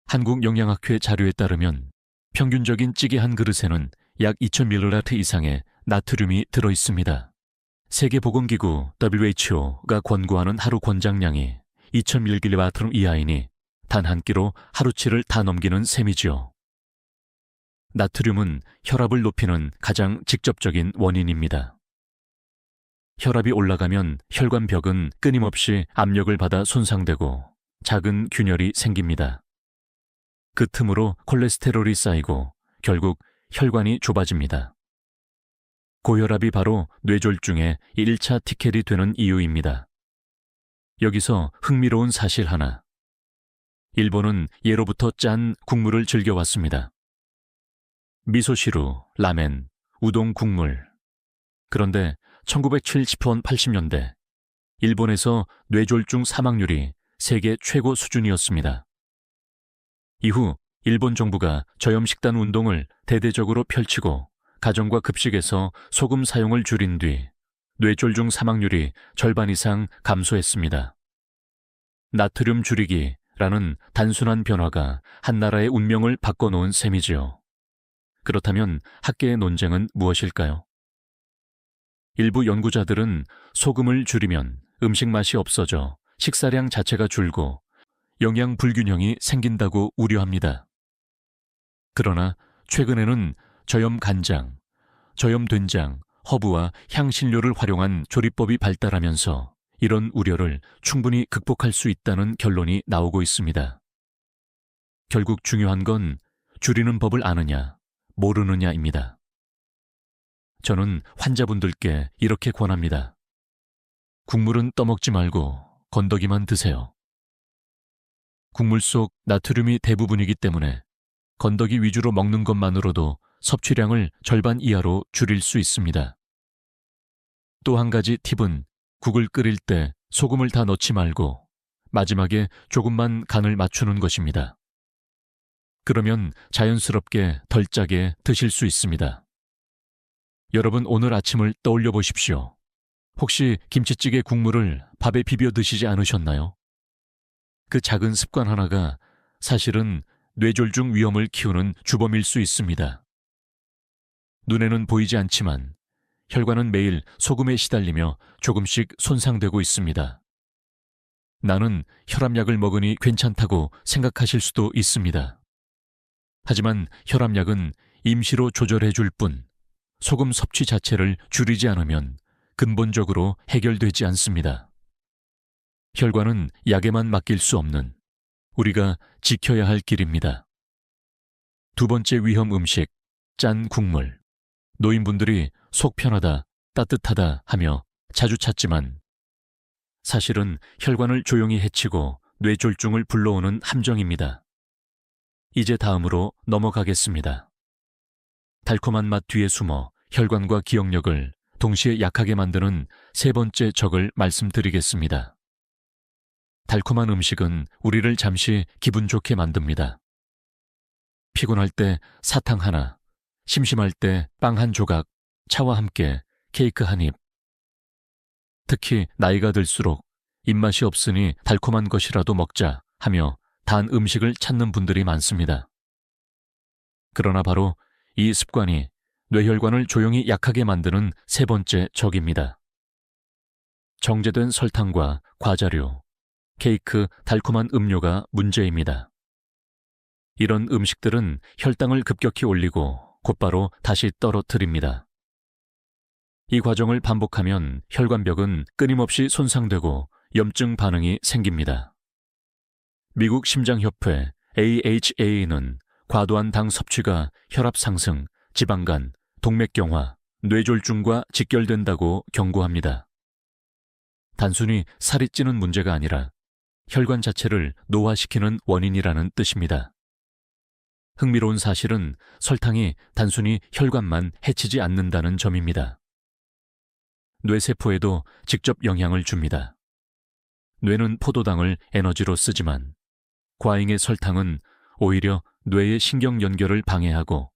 한국영양학회 자료에 따르면 평균적인 찌개 한 그릇에는 약 2000ml 이상의 나트륨이 들어있습니다. 세계보건기구 WHO가 권고하는 하루 권장량이 2000mg 이하이니 단 한 끼로 하루치를 다 넘기는 셈이지요. 나트륨은 혈압을 높이는 가장 직접적인 원인입니다. 혈압이 올라가면 혈관벽은 끊임없이 압력을 받아 손상되고 작은 균열이 생깁니다. 그 틈으로 콜레스테롤이 쌓이고 결국 혈관이 좁아집니다. 고혈압이 바로 뇌졸중의 1차 티켓이 되는 이유입니다. 여기서 흥미로운 사실 하나. 일본은 예로부터 짠 국물을 즐겨왔습니다. 미소시루, 라멘, 우동 국물. 그런데 1970년, 80년대 일본에서 뇌졸중 사망률이 세계 최고 수준이었습니다. 이후 일본 정부가 저염식단 운동을 대대적으로 펼치고 가정과 급식에서 소금 사용을 줄인 뒤 뇌졸중 사망률이 절반 이상 감소했습니다. 나트륨 줄이기라는 단순한 변화가 한 나라의 운명을 바꿔놓은 셈이지요. 그렇다면 학계의 논쟁은 무엇일까요? 일부 연구자들은 소금을 줄이면 음식 맛이 없어져 식사량 자체가 줄고 영양 불균형이 생긴다고 우려합니다. 그러나 최근에는 저염 간장, 저염 된장, 허브와 향신료를 활용한 조리법이 발달하면서 이런 우려를 충분히 극복할 수 있다는 결론이 나오고 있습니다. 결국 중요한 건 줄이는 법을 아느냐, 모르느냐입니다. 저는 환자분들께 이렇게 권합니다. 국물은 떠먹지 말고 건더기만 드세요. 국물 속 나트륨이 대부분이기 때문에 건더기 위주로 먹는 것만으로도 섭취량을 절반 이하로 줄일 수 있습니다. 또 한 가지 팁은 국을 끓일 때 소금을 다 넣지 말고 마지막에 조금만 간을 맞추는 것입니다. 그러면 자연스럽게 덜 짜게 드실 수 있습니다. 여러분 오늘 아침을 떠올려 보십시오. 혹시 김치찌개 국물을 밥에 비벼 드시지 않으셨나요? 그 작은 습관 하나가 사실은 뇌졸중 위험을 키우는 주범일 수 있습니다. 눈에는 보이지 않지만 혈관은 매일 소금에 시달리며 조금씩 손상되고 있습니다. 나는 혈압약을 먹으니 괜찮다고 생각하실 수도 있습니다. 하지만 혈압약은 임시로 조절해 줄 뿐 소금 섭취 자체를 줄이지 않으면 근본적으로 해결되지 않습니다. 혈관은 약에만 맡길 수 없는 우리가 지켜야 할 길입니다. 두 번째 위험 음식, 짠 국물. 노인분들이 속 편하다, 따뜻하다 하며 자주 찾지만 사실은 혈관을 조용히 해치고 뇌졸중을 불러오는 함정입니다. 이제 다음으로 넘어가겠습니다. 달콤한 맛 뒤에 숨어 혈관과 기억력을 동시에 약하게 만드는 세 번째 적을 말씀드리겠습니다. 달콤한 음식은 우리를 잠시 기분 좋게 만듭니다. 피곤할 때 사탕 하나, 심심할 때 빵 한 조각, 차와 함께 케이크 한 입. 특히 나이가 들수록 입맛이 없으니 달콤한 것이라도 먹자 하며 단 음식을 찾는 분들이 많습니다. 그러나 바로 이 습관이 뇌혈관을 조용히 약하게 만드는 세 번째 적입니다. 정제된 설탕과 과자류, 케이크, 달콤한 음료가 문제입니다. 이런 음식들은 혈당을 급격히 올리고 곧바로 다시 떨어뜨립니다. 이 과정을 반복하면 혈관벽은 끊임없이 손상되고 염증 반응이 생깁니다. 미국 심장협회 AHA는 과도한 당 섭취가 혈압 상승, 지방간, 동맥경화, 뇌졸중과 직결된다고 경고합니다. 단순히 살이 찌는 문제가 아니라 혈관 자체를 노화시키는 원인이라는 뜻입니다. 흥미로운 사실은 설탕이 단순히 혈관만 해치지 않는다는 점입니다. 뇌세포에도 직접 영향을 줍니다. 뇌는 포도당을 에너지로 쓰지만 과잉의 설탕은 오히려 뇌의 신경 연결을 방해하고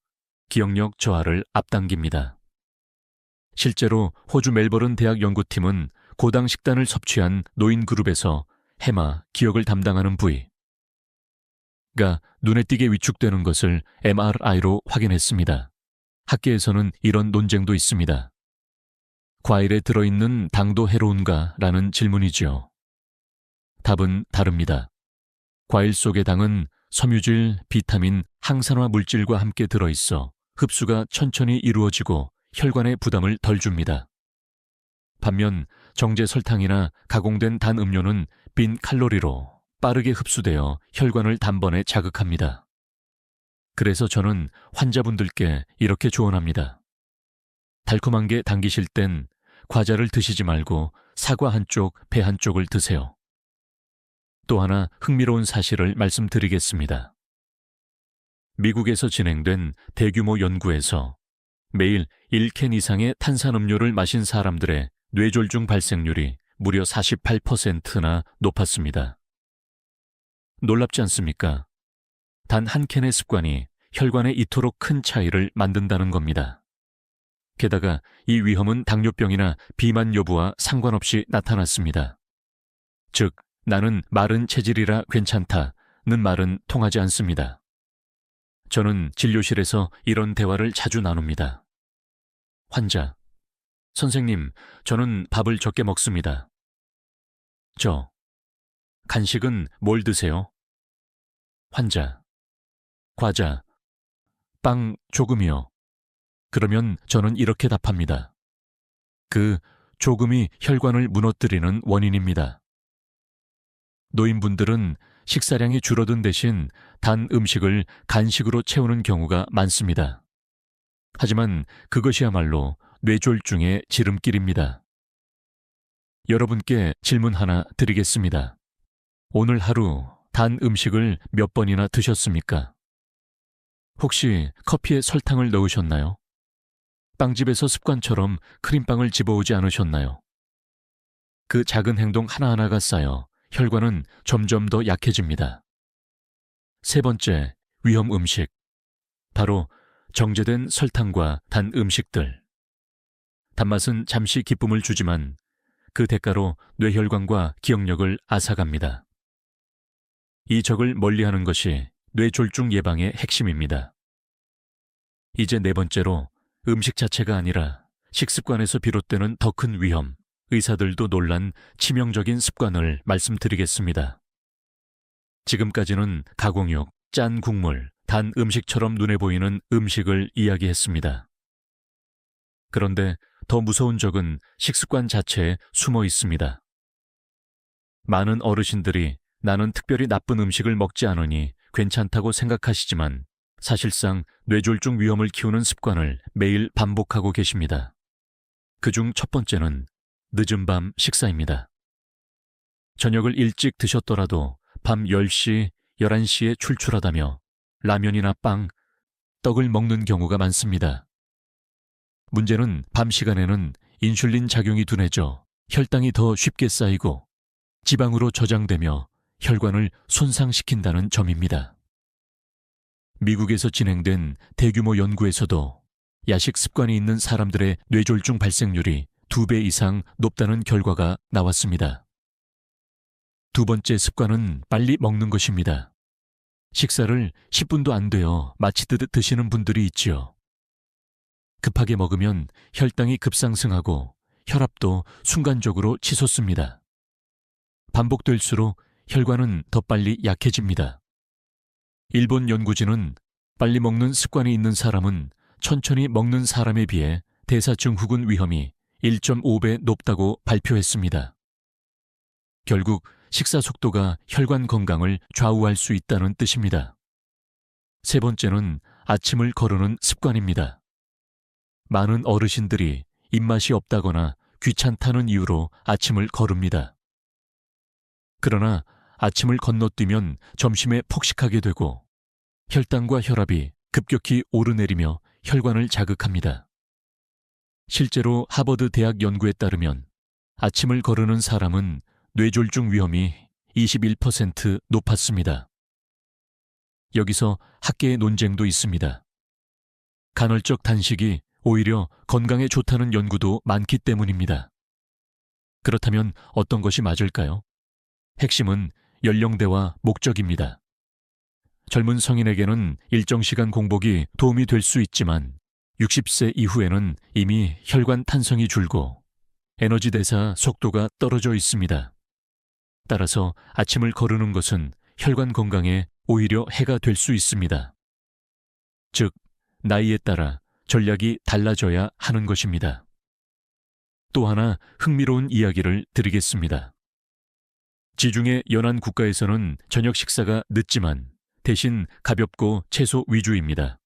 기억력 저하를 앞당깁니다. 실제로 호주 멜버른 대학 연구팀은 고당 식단을 섭취한 노인 그룹에서 해마, 기억을 담당하는 부위가 눈에 띄게 위축되는 것을 MRI로 확인했습니다. 학계에서는 이런 논쟁도 있습니다. 과일에 들어있는 당도 해로운가? 라는 질문이지요. 답은 다릅니다. 과일 속의 당은 섬유질, 비타민, 항산화 물질과 함께 들어있어 흡수가 천천히 이루어지고 혈관에 부담을 덜 줍니다. 반면 정제 설탕이나 가공된 단 음료는 빈 칼로리로 빠르게 흡수되어 혈관을 단번에 자극합니다. 그래서 저는 환자분들께 이렇게 조언합니다. 달콤한 게 당기실 땐 과자를 드시지 말고 사과 한쪽, 배 한쪽을 드세요. 또 하나 흥미로운 사실을 말씀드리겠습니다. 미국에서 진행된 대규모 연구에서 매일 1캔 이상의 탄산음료를 마신 사람들의 뇌졸중 발생률이 무려 48%나 높았습니다. 놀랍지 않습니까? 단 한 캔의 습관이 혈관에 이토록 큰 차이를 만든다는 겁니다. 게다가 이 위험은 당뇨병이나 비만 여부와 상관없이 나타났습니다. 즉, 나는 마른 체질이라 괜찮다는 말은 통하지 않습니다. 저는 진료실에서 이런 대화를 자주 나눕니다. 환자, 선생님, 저는 밥을 적게 먹습니다. 간식은 뭘 드세요? 환자, 과자, 빵 조금이요. 그러면 저는 이렇게 답합니다. 그 조금이 혈관을 무너뜨리는 원인입니다. 노인분들은 식사량이 줄어든 대신 단 음식을 간식으로 채우는 경우가 많습니다. 하지만 그것이야말로 뇌졸중의 지름길입니다. 여러분께 질문 하나 드리겠습니다. 오늘 하루 단 음식을 몇 번이나 드셨습니까? 혹시 커피에 설탕을 넣으셨나요? 빵집에서 습관처럼 크림빵을 집어오지 않으셨나요? 그 작은 행동 하나하나가 쌓여 혈관은 점점 더 약해집니다. 세 번째, 위험 음식. 바로 정제된 설탕과 단 음식들. 단맛은 잠시 기쁨을 주지만 그 대가로 뇌혈관과 기억력을 앗아갑니다. 이 적을 멀리하는 것이 뇌졸중 예방의 핵심입니다. 이제 네 번째로 음식 자체가 아니라 식습관에서 비롯되는 더 큰 위험, 의사들도 놀란 치명적인 습관을 말씀드리겠습니다. 지금까지는 가공육, 짠 국물, 단 음식처럼 눈에 보이는 음식을 이야기했습니다. 그런데 더 무서운 적은 식습관 자체에 숨어 있습니다. 많은 어르신들이 나는 특별히 나쁜 음식을 먹지 않으니 괜찮다고 생각하시지만 사실상 뇌졸중 위험을 키우는 습관을 매일 반복하고 계십니다. 그중 첫 번째는 늦은 밤 식사입니다. 저녁을 일찍 드셨더라도 밤 10시, 11시에 출출하다며 라면이나 빵, 떡을 먹는 경우가 많습니다. 문제는 밤 시간에는 인슐린 작용이 둔해져 혈당이 더 쉽게 쌓이고 지방으로 저장되며 혈관을 손상시킨다는 점입니다. 미국에서 진행된 대규모 연구에서도 야식 습관이 있는 사람들의 뇌졸중 발생률이 2배 이상 높다는 결과가 나왔습니다. 두 번째 습관은 빨리 먹는 것입니다. 식사를 10분도 안 되어 마치듯 드시는 분들이 있지요. 급하게 먹으면 혈당이 급상승하고 혈압도 순간적으로 치솟습니다. 반복될수록 혈관은 더 빨리 약해집니다. 일본 연구진은 빨리 먹는 습관이 있는 사람은 천천히 먹는 사람에 비해 대사증후군 위험이 1.5배 높다고 발표했습니다. 결국 식사 속도가 혈관 건강을 좌우할 수 있다는 뜻입니다. 세 번째는 아침을 거르는 습관입니다. 많은 어르신들이 입맛이 없다거나 귀찮다는 이유로 아침을 거릅니다. 그러나 아침을 건너뛰면 점심에 폭식하게 되고 혈당과 혈압이 급격히 오르내리며 혈관을 자극합니다. 실제로 하버드 대학 연구에 따르면 아침을 거르는 사람은 뇌졸중 위험이 21% 높았습니다. 여기서 학계의 논쟁도 있습니다. 간헐적 단식이 오히려 건강에 좋다는 연구도 많기 때문입니다. 그렇다면 어떤 것이 맞을까요? 핵심은 연령대와 목적입니다. 젊은 성인에게는 일정 시간 공복이 도움이 될 수 있지만 60세 이후에는 이미 혈관 탄성이 줄고 에너지 대사 속도가 떨어져 있습니다. 따라서 아침을 거르는 것은 혈관 건강에 오히려 해가 될 수 있습니다. 즉, 나이에 따라 전략이 달라져야 하는 것입니다. 또 하나 흥미로운 이야기를 드리겠습니다. 지중해 연안 국가에서는 저녁 식사가 늦지만 대신 가볍고 채소 위주입니다.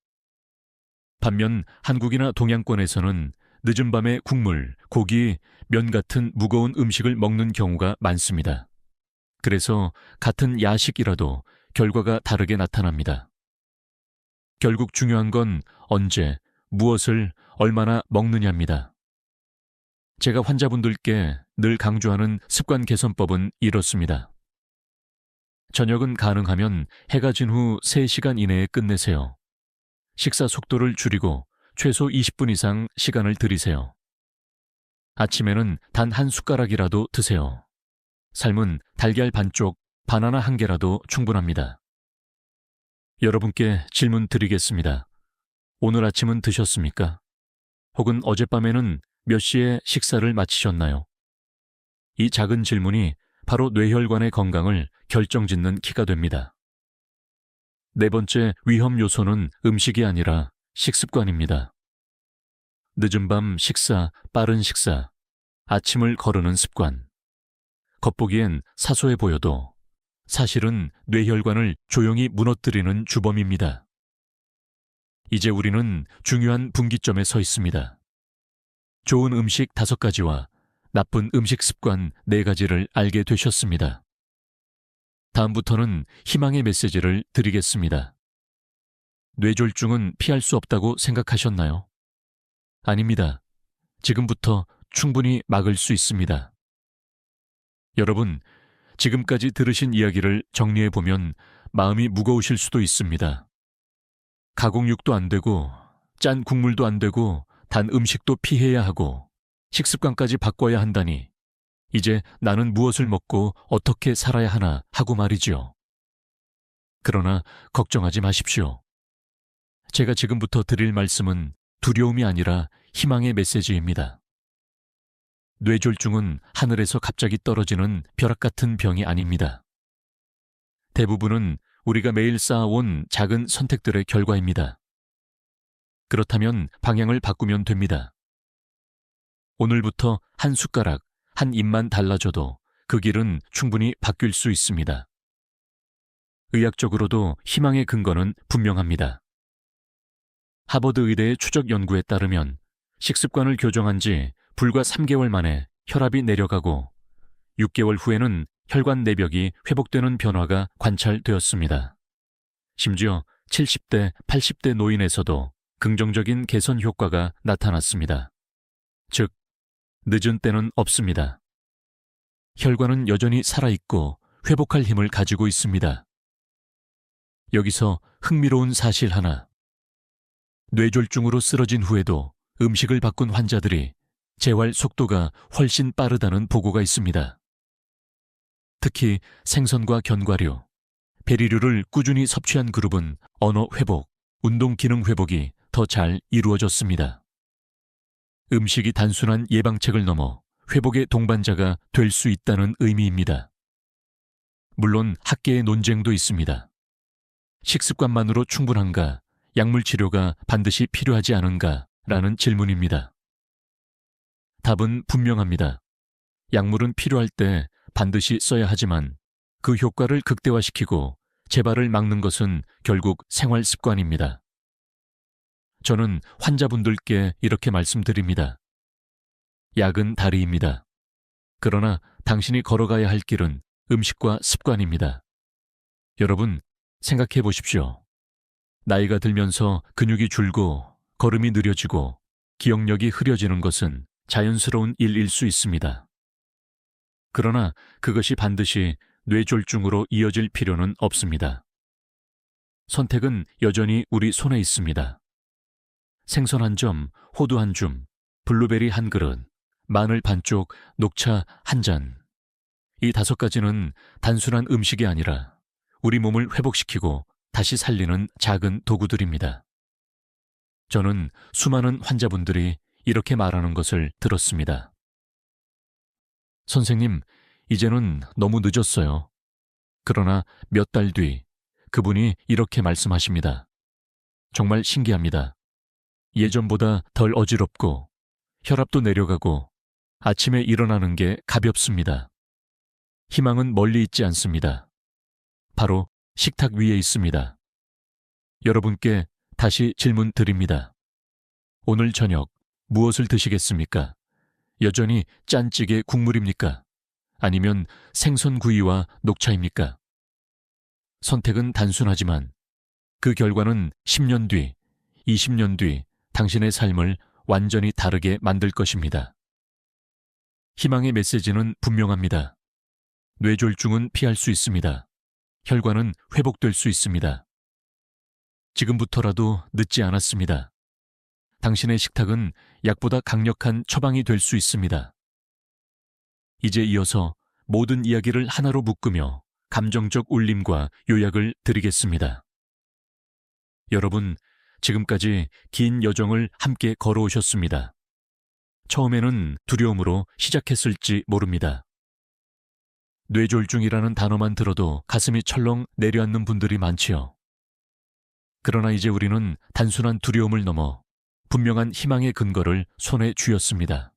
반면 한국이나 동양권에서는 늦은 밤에 국물, 고기, 면 같은 무거운 음식을 먹는 경우가 많습니다. 그래서 같은 야식이라도 결과가 다르게 나타납니다. 결국 중요한 건 언제, 무엇을 얼마나 먹느냐입니다. 제가 환자분들께 늘 강조하는 습관 개선법은 이렇습니다. 저녁은 가능하면 해가 진 후 3시간 이내에 끝내세요. 식사 속도를 줄이고 최소 20분 이상 시간을 들이세요. 아침에는 단 한 숟가락이라도 드세요. 삶은 달걀 반쪽, 바나나 한 개라도 충분합니다. 여러분께 질문 드리겠습니다. 오늘 아침은 드셨습니까? 혹은 어젯밤에는 몇 시에 식사를 마치셨나요? 이 작은 질문이 바로 뇌혈관의 건강을 결정짓는 키가 됩니다. 네 번째 위험 요소는 음식이 아니라 식습관입니다. 늦은 밤 식사, 빠른 식사, 아침을 거르는 습관. 겉보기엔 사소해 보여도 사실은 뇌혈관을 조용히 무너뜨리는 주범입니다. 이제 우리는 중요한 분기점에 서 있습니다. 좋은 음식 5가지와 나쁜 음식 습관 4가지를 알게 되셨습니다. 다음부터는 희망의 메시지를 드리겠습니다. 뇌졸중은 피할 수 없다고 생각하셨나요? 아닙니다. 지금부터 충분히 막을 수 있습니다. 여러분, 지금까지 들으신 이야기를 정리해보면 마음이 무거우실 수도 있습니다. 가공육도 안 되고, 짠 국물도 안 되고, 단 음식도 피해야 하고, 식습관까지 바꿔야 한다니, 이제 나는 무엇을 먹고 어떻게 살아야 하나 하고 말이지요. 그러나 걱정하지 마십시오. 제가 지금부터 드릴 말씀은 두려움이 아니라 희망의 메시지입니다. 뇌졸중은 하늘에서 갑자기 떨어지는 벼락 같은 병이 아닙니다. 대부분은 우리가 매일 쌓아온 작은 선택들의 결과입니다. 그렇다면 방향을 바꾸면 됩니다. 오늘부터 한 숟가락, 한 입만 달라져도 그 길은 충분히 바뀔 수 있습니다. 의학적으로도 희망의 근거는 분명합니다. 하버드 의대의 추적 연구에 따르면 식습관을 교정한 지 불과 3개월 만에 혈압이 내려가고 6개월 후에는 혈관 내벽이 회복되는 변화가 관찰되었습니다. 심지어 70대, 80대 노인에서도 긍정적인 개선 효과가 나타났습니다. 즉, 늦은 때는 없습니다. 혈관은 여전히 살아있고 회복할 힘을 가지고 있습니다. 여기서 흥미로운 사실 하나. 뇌졸중으로 쓰러진 후에도 음식을 바꾼 환자들이 재활 속도가 훨씬 빠르다는 보고가 있습니다. 특히 생선과 견과류, 베리류를 꾸준히 섭취한 그룹은 언어 회복, 운동 기능 회복이 더 잘 이루어졌습니다. 음식이 단순한 예방책을 넘어 회복의 동반자가 될 수 있다는 의미입니다. 물론 학계의 논쟁도 있습니다. 식습관만으로 충분한가, 약물 치료가 반드시 필요하지 않은가 라는 질문입니다. 답은 분명합니다. 약물은 필요할 때 반드시 써야 하지만 그 효과를 극대화시키고 재발을 막는 것은 결국 생활 습관입니다. 저는 환자분들께 이렇게 말씀드립니다. 약은 다리입니다. 그러나 당신이 걸어가야 할 길은 음식과 습관입니다. 여러분, 생각해 보십시오. 나이가 들면서 근육이 줄고 걸음이 느려지고 기억력이 흐려지는 것은 자연스러운 일일 수 있습니다. 그러나 그것이 반드시 뇌졸중으로 이어질 필요는 없습니다. 선택은 여전히 우리 손에 있습니다. 생선 한 점, 호두 한 줌, 블루베리 한 그릇, 마늘 반쪽, 녹차 한 잔. 이 5가지는 단순한 음식이 아니라 우리 몸을 회복시키고 다시 살리는 작은 도구들입니다. 저는 수많은 환자분들이 이렇게 말하는 것을 들었습니다. 선생님, 이제는 너무 늦었어요. 그러나 몇 달 뒤 그분이 이렇게 말씀하십니다. 정말 신기합니다. 예전보다 덜 어지럽고 혈압도 내려가고 아침에 일어나는 게 가볍습니다. 희망은 멀리 있지 않습니다. 바로 식탁 위에 있습니다. 여러분께 다시 질문 드립니다. 오늘 저녁 무엇을 드시겠습니까? 여전히 짠찌개 국물입니까? 아니면 생선구이와 녹차입니까? 선택은 단순하지만 그 결과는 10년 뒤, 20년 뒤 당신의 삶을 완전히 다르게 만들 것입니다. 희망의 메시지는 분명합니다. 뇌졸중은 피할 수 있습니다. 혈관은 회복될 수 있습니다. 지금부터라도 늦지 않았습니다. 당신의 식탁은 약보다 강력한 처방이 될 수 있습니다. 이제 이어서 모든 이야기를 하나로 묶으며 감정적 울림과 요약을 드리겠습니다. 여러분, 지금까지 긴 여정을 함께 걸어오셨습니다. 처음에는 두려움으로 시작했을지 모릅니다. 뇌졸중이라는 단어만 들어도 가슴이 철렁 내려앉는 분들이 많지요. 그러나 이제 우리는 단순한 두려움을 넘어 분명한 희망의 근거를 손에 쥐었습니다.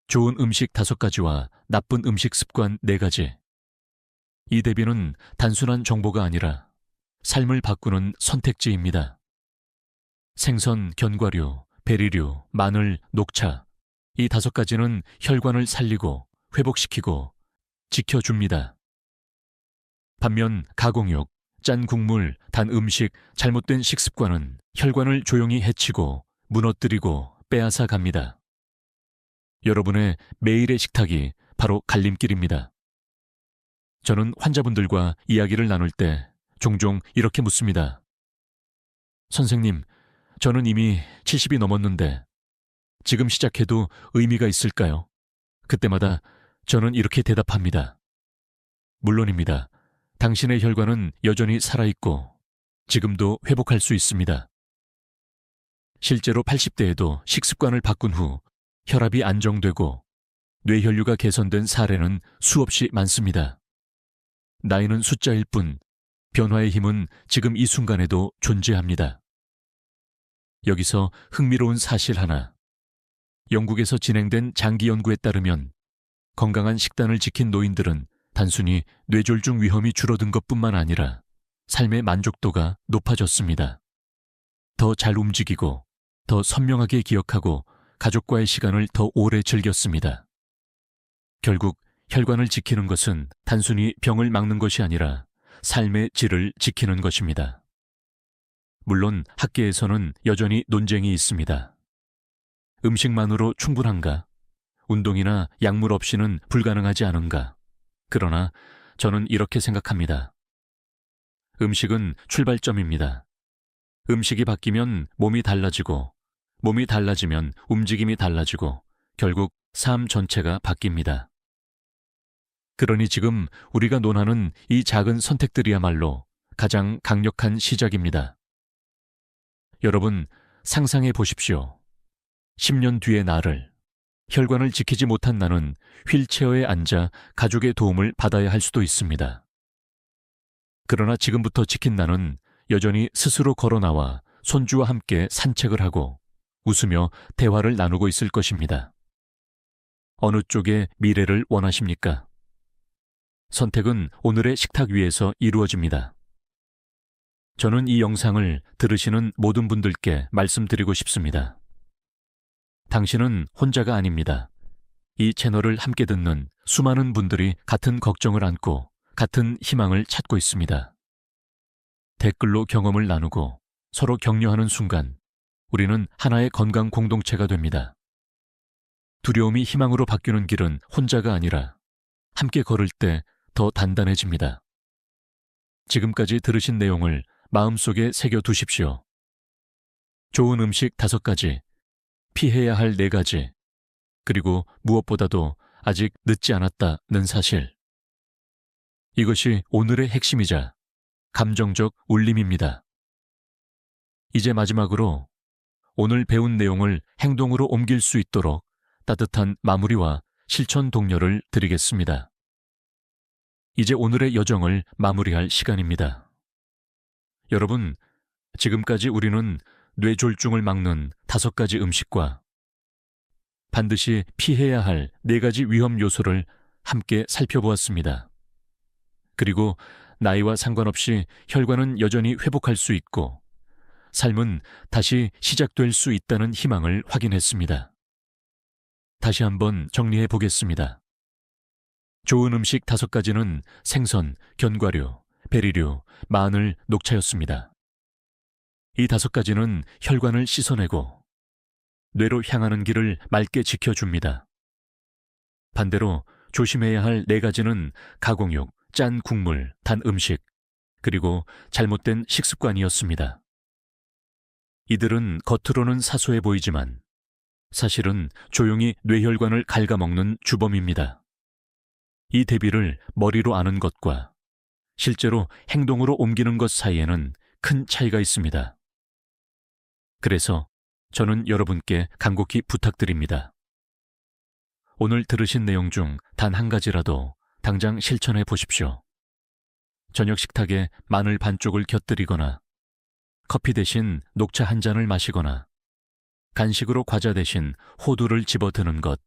좋은 음식 5가지와 나쁜 음식 습관 4가지. 이 대비는 단순한 정보가 아니라 삶을 바꾸는 선택지입니다. 생선, 견과류, 베리류, 마늘, 녹차. 이 5가지는 혈관을 살리고 회복시키고 지켜줍니다. 반면 가공육, 짠 국물, 단 음식, 잘못된 식습관은 혈관을 조용히 해치고 무너뜨리고 빼앗아 갑니다. 여러분의 매일의 식탁이 바로 갈림길입니다. 저는 환자분들과 이야기를 나눌 때 종종 이렇게 묻습니다. 선생님, 저는 이미 70이 넘었는데 지금 시작해도 의미가 있을까요? 그때마다 저는 이렇게 대답합니다. 물론입니다. 당신의 혈관은 여전히 살아있고 지금도 회복할 수 있습니다. 실제로 80대에도 식습관을 바꾼 후 혈압이 안정되고 뇌혈류가 개선된 사례는 수없이 많습니다. 나이는 숫자일 뿐 변화의 힘은 지금 이 순간에도 존재합니다. 여기서 흥미로운 사실 하나. 영국에서 진행된 장기 연구에 따르면 건강한 식단을 지킨 노인들은 단순히 뇌졸중 위험이 줄어든 것뿐만 아니라 삶의 만족도가 높아졌습니다. 더 잘 움직이고 더 선명하게 기억하고 가족과의 시간을 더 오래 즐겼습니다. 결국 혈관을 지키는 것은 단순히 병을 막는 것이 아니라 삶의 질을 지키는 것입니다. 물론 학계에서는 여전히 논쟁이 있습니다. 음식만으로 충분한가? 운동이나 약물 없이는 불가능하지 않은가? 그러나 저는 이렇게 생각합니다. 음식은 출발점입니다. 음식이 바뀌면 몸이 달라지고, 몸이 달라지면 움직임이 달라지고, 결국 삶 전체가 바뀝니다. 그러니 지금 우리가 논하는 이 작은 선택들이야말로 가장 강력한 시작입니다. 여러분, 상상해 보십시오. 10년 뒤의 나를, 혈관을 지키지 못한 나는 휠체어에 앉아 가족의 도움을 받아야 할 수도 있습니다. 그러나 지금부터 지킨 나는 여전히 스스로 걸어 나와 손주와 함께 산책을 하고 웃으며 대화를 나누고 있을 것입니다. 어느 쪽의 미래를 원하십니까? 선택은 오늘의 식탁 위에서 이루어집니다. 저는 이 영상을 들으시는 모든 분들께 말씀드리고 싶습니다. 당신은 혼자가 아닙니다. 이 채널을 함께 듣는 수많은 분들이 같은 걱정을 안고 같은 희망을 찾고 있습니다. 댓글로 경험을 나누고 서로 격려하는 순간 우리는 하나의 건강 공동체가 됩니다. 두려움이 희망으로 바뀌는 길은 혼자가 아니라 함께 걸을 때 더 단단해집니다. 지금까지 들으신 내용을 마음속에 새겨두십시오. 좋은 음식 5가지, 피해야 할 4가지, 그리고 무엇보다도 아직 늦지 않았다는 사실. 이것이 오늘의 핵심이자 감정적 울림입니다. 이제 마지막으로 오늘 배운 내용을 행동으로 옮길 수 있도록 따뜻한 마무리와 실천 독려를 드리겠습니다. 이제 오늘의 여정을 마무리할 시간입니다. 여러분, 지금까지 우리는 뇌졸중을 막는 5가지 음식과 반드시 피해야 할 4가지 위험 요소를 함께 살펴보았습니다. 그리고 나이와 상관없이 혈관은 여전히 회복할 수 있고 삶은 다시 시작될 수 있다는 희망을 확인했습니다. 다시 한번 정리해 보겠습니다. 좋은 음식 5가지는 생선, 견과류, 베리류, 마늘, 녹차였습니다. 이 5가지는 혈관을 씻어내고 뇌로 향하는 길을 맑게 지켜줍니다. 반대로 조심해야 할 4가지는 가공육, 짠 국물, 단 음식, 그리고 잘못된 식습관이었습니다. 이들은 겉으로는 사소해 보이지만 사실은 조용히 뇌혈관을 갉아먹는 주범입니다. 이 대비를 머리로 아는 것과 실제로 행동으로 옮기는 것 사이에는 큰 차이가 있습니다. 그래서 저는 여러분께 간곡히 부탁드립니다. 오늘 들으신 내용 중 단 한 가지라도 당장 실천해 보십시오. 저녁 식탁에 마늘 반쪽을 곁들이거나 커피 대신 녹차 한 잔을 마시거나 간식으로 과자 대신 호두를 집어드는 것.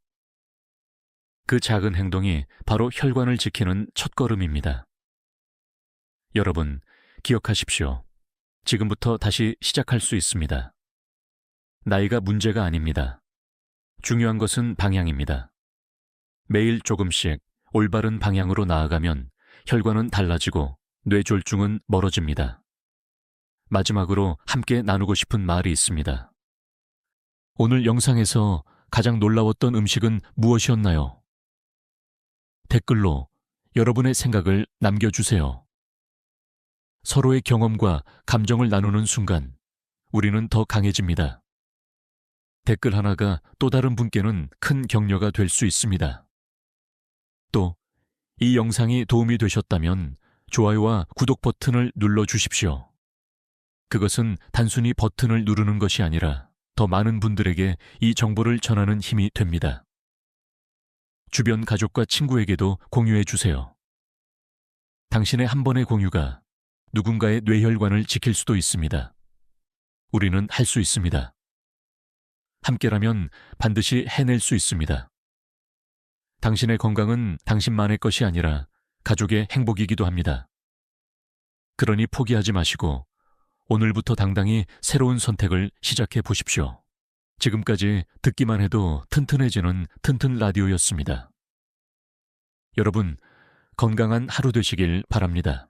그 작은 행동이 바로 혈관을 지키는 첫걸음입니다. 여러분, 기억하십시오. 지금부터 다시 시작할 수 있습니다. 나이가 문제가 아닙니다. 중요한 것은 방향입니다. 매일 조금씩 올바른 방향으로 나아가면 혈관은 달라지고 뇌졸중은 멀어집니다. 마지막으로 함께 나누고 싶은 말이 있습니다. 오늘 영상에서 가장 놀라웠던 음식은 무엇이었나요? 댓글로 여러분의 생각을 남겨주세요. 서로의 경험과 감정을 나누는 순간 우리는 더 강해집니다. 댓글 하나가 또 다른 분께는 큰 격려가 될 수 있습니다. 또 이 영상이 도움이 되셨다면 좋아요와 구독 버튼을 눌러주십시오. 그것은 단순히 버튼을 누르는 것이 아니라 더 많은 분들에게 이 정보를 전하는 힘이 됩니다. 주변 가족과 친구에게도 공유해 주세요. 당신의 한 번의 공유가 누군가의 뇌혈관을 지킬 수도 있습니다. 우리는 할 수 있습니다. 함께라면 반드시 해낼 수 있습니다. 당신의 건강은 당신만의 것이 아니라 가족의 행복이기도 합니다. 그러니 포기하지 마시고 오늘부터 당당히 새로운 선택을 시작해 보십시오. 지금까지 듣기만 해도 튼튼해지는 튼튼 라디오였습니다. 여러분, 건강한 하루 되시길 바랍니다.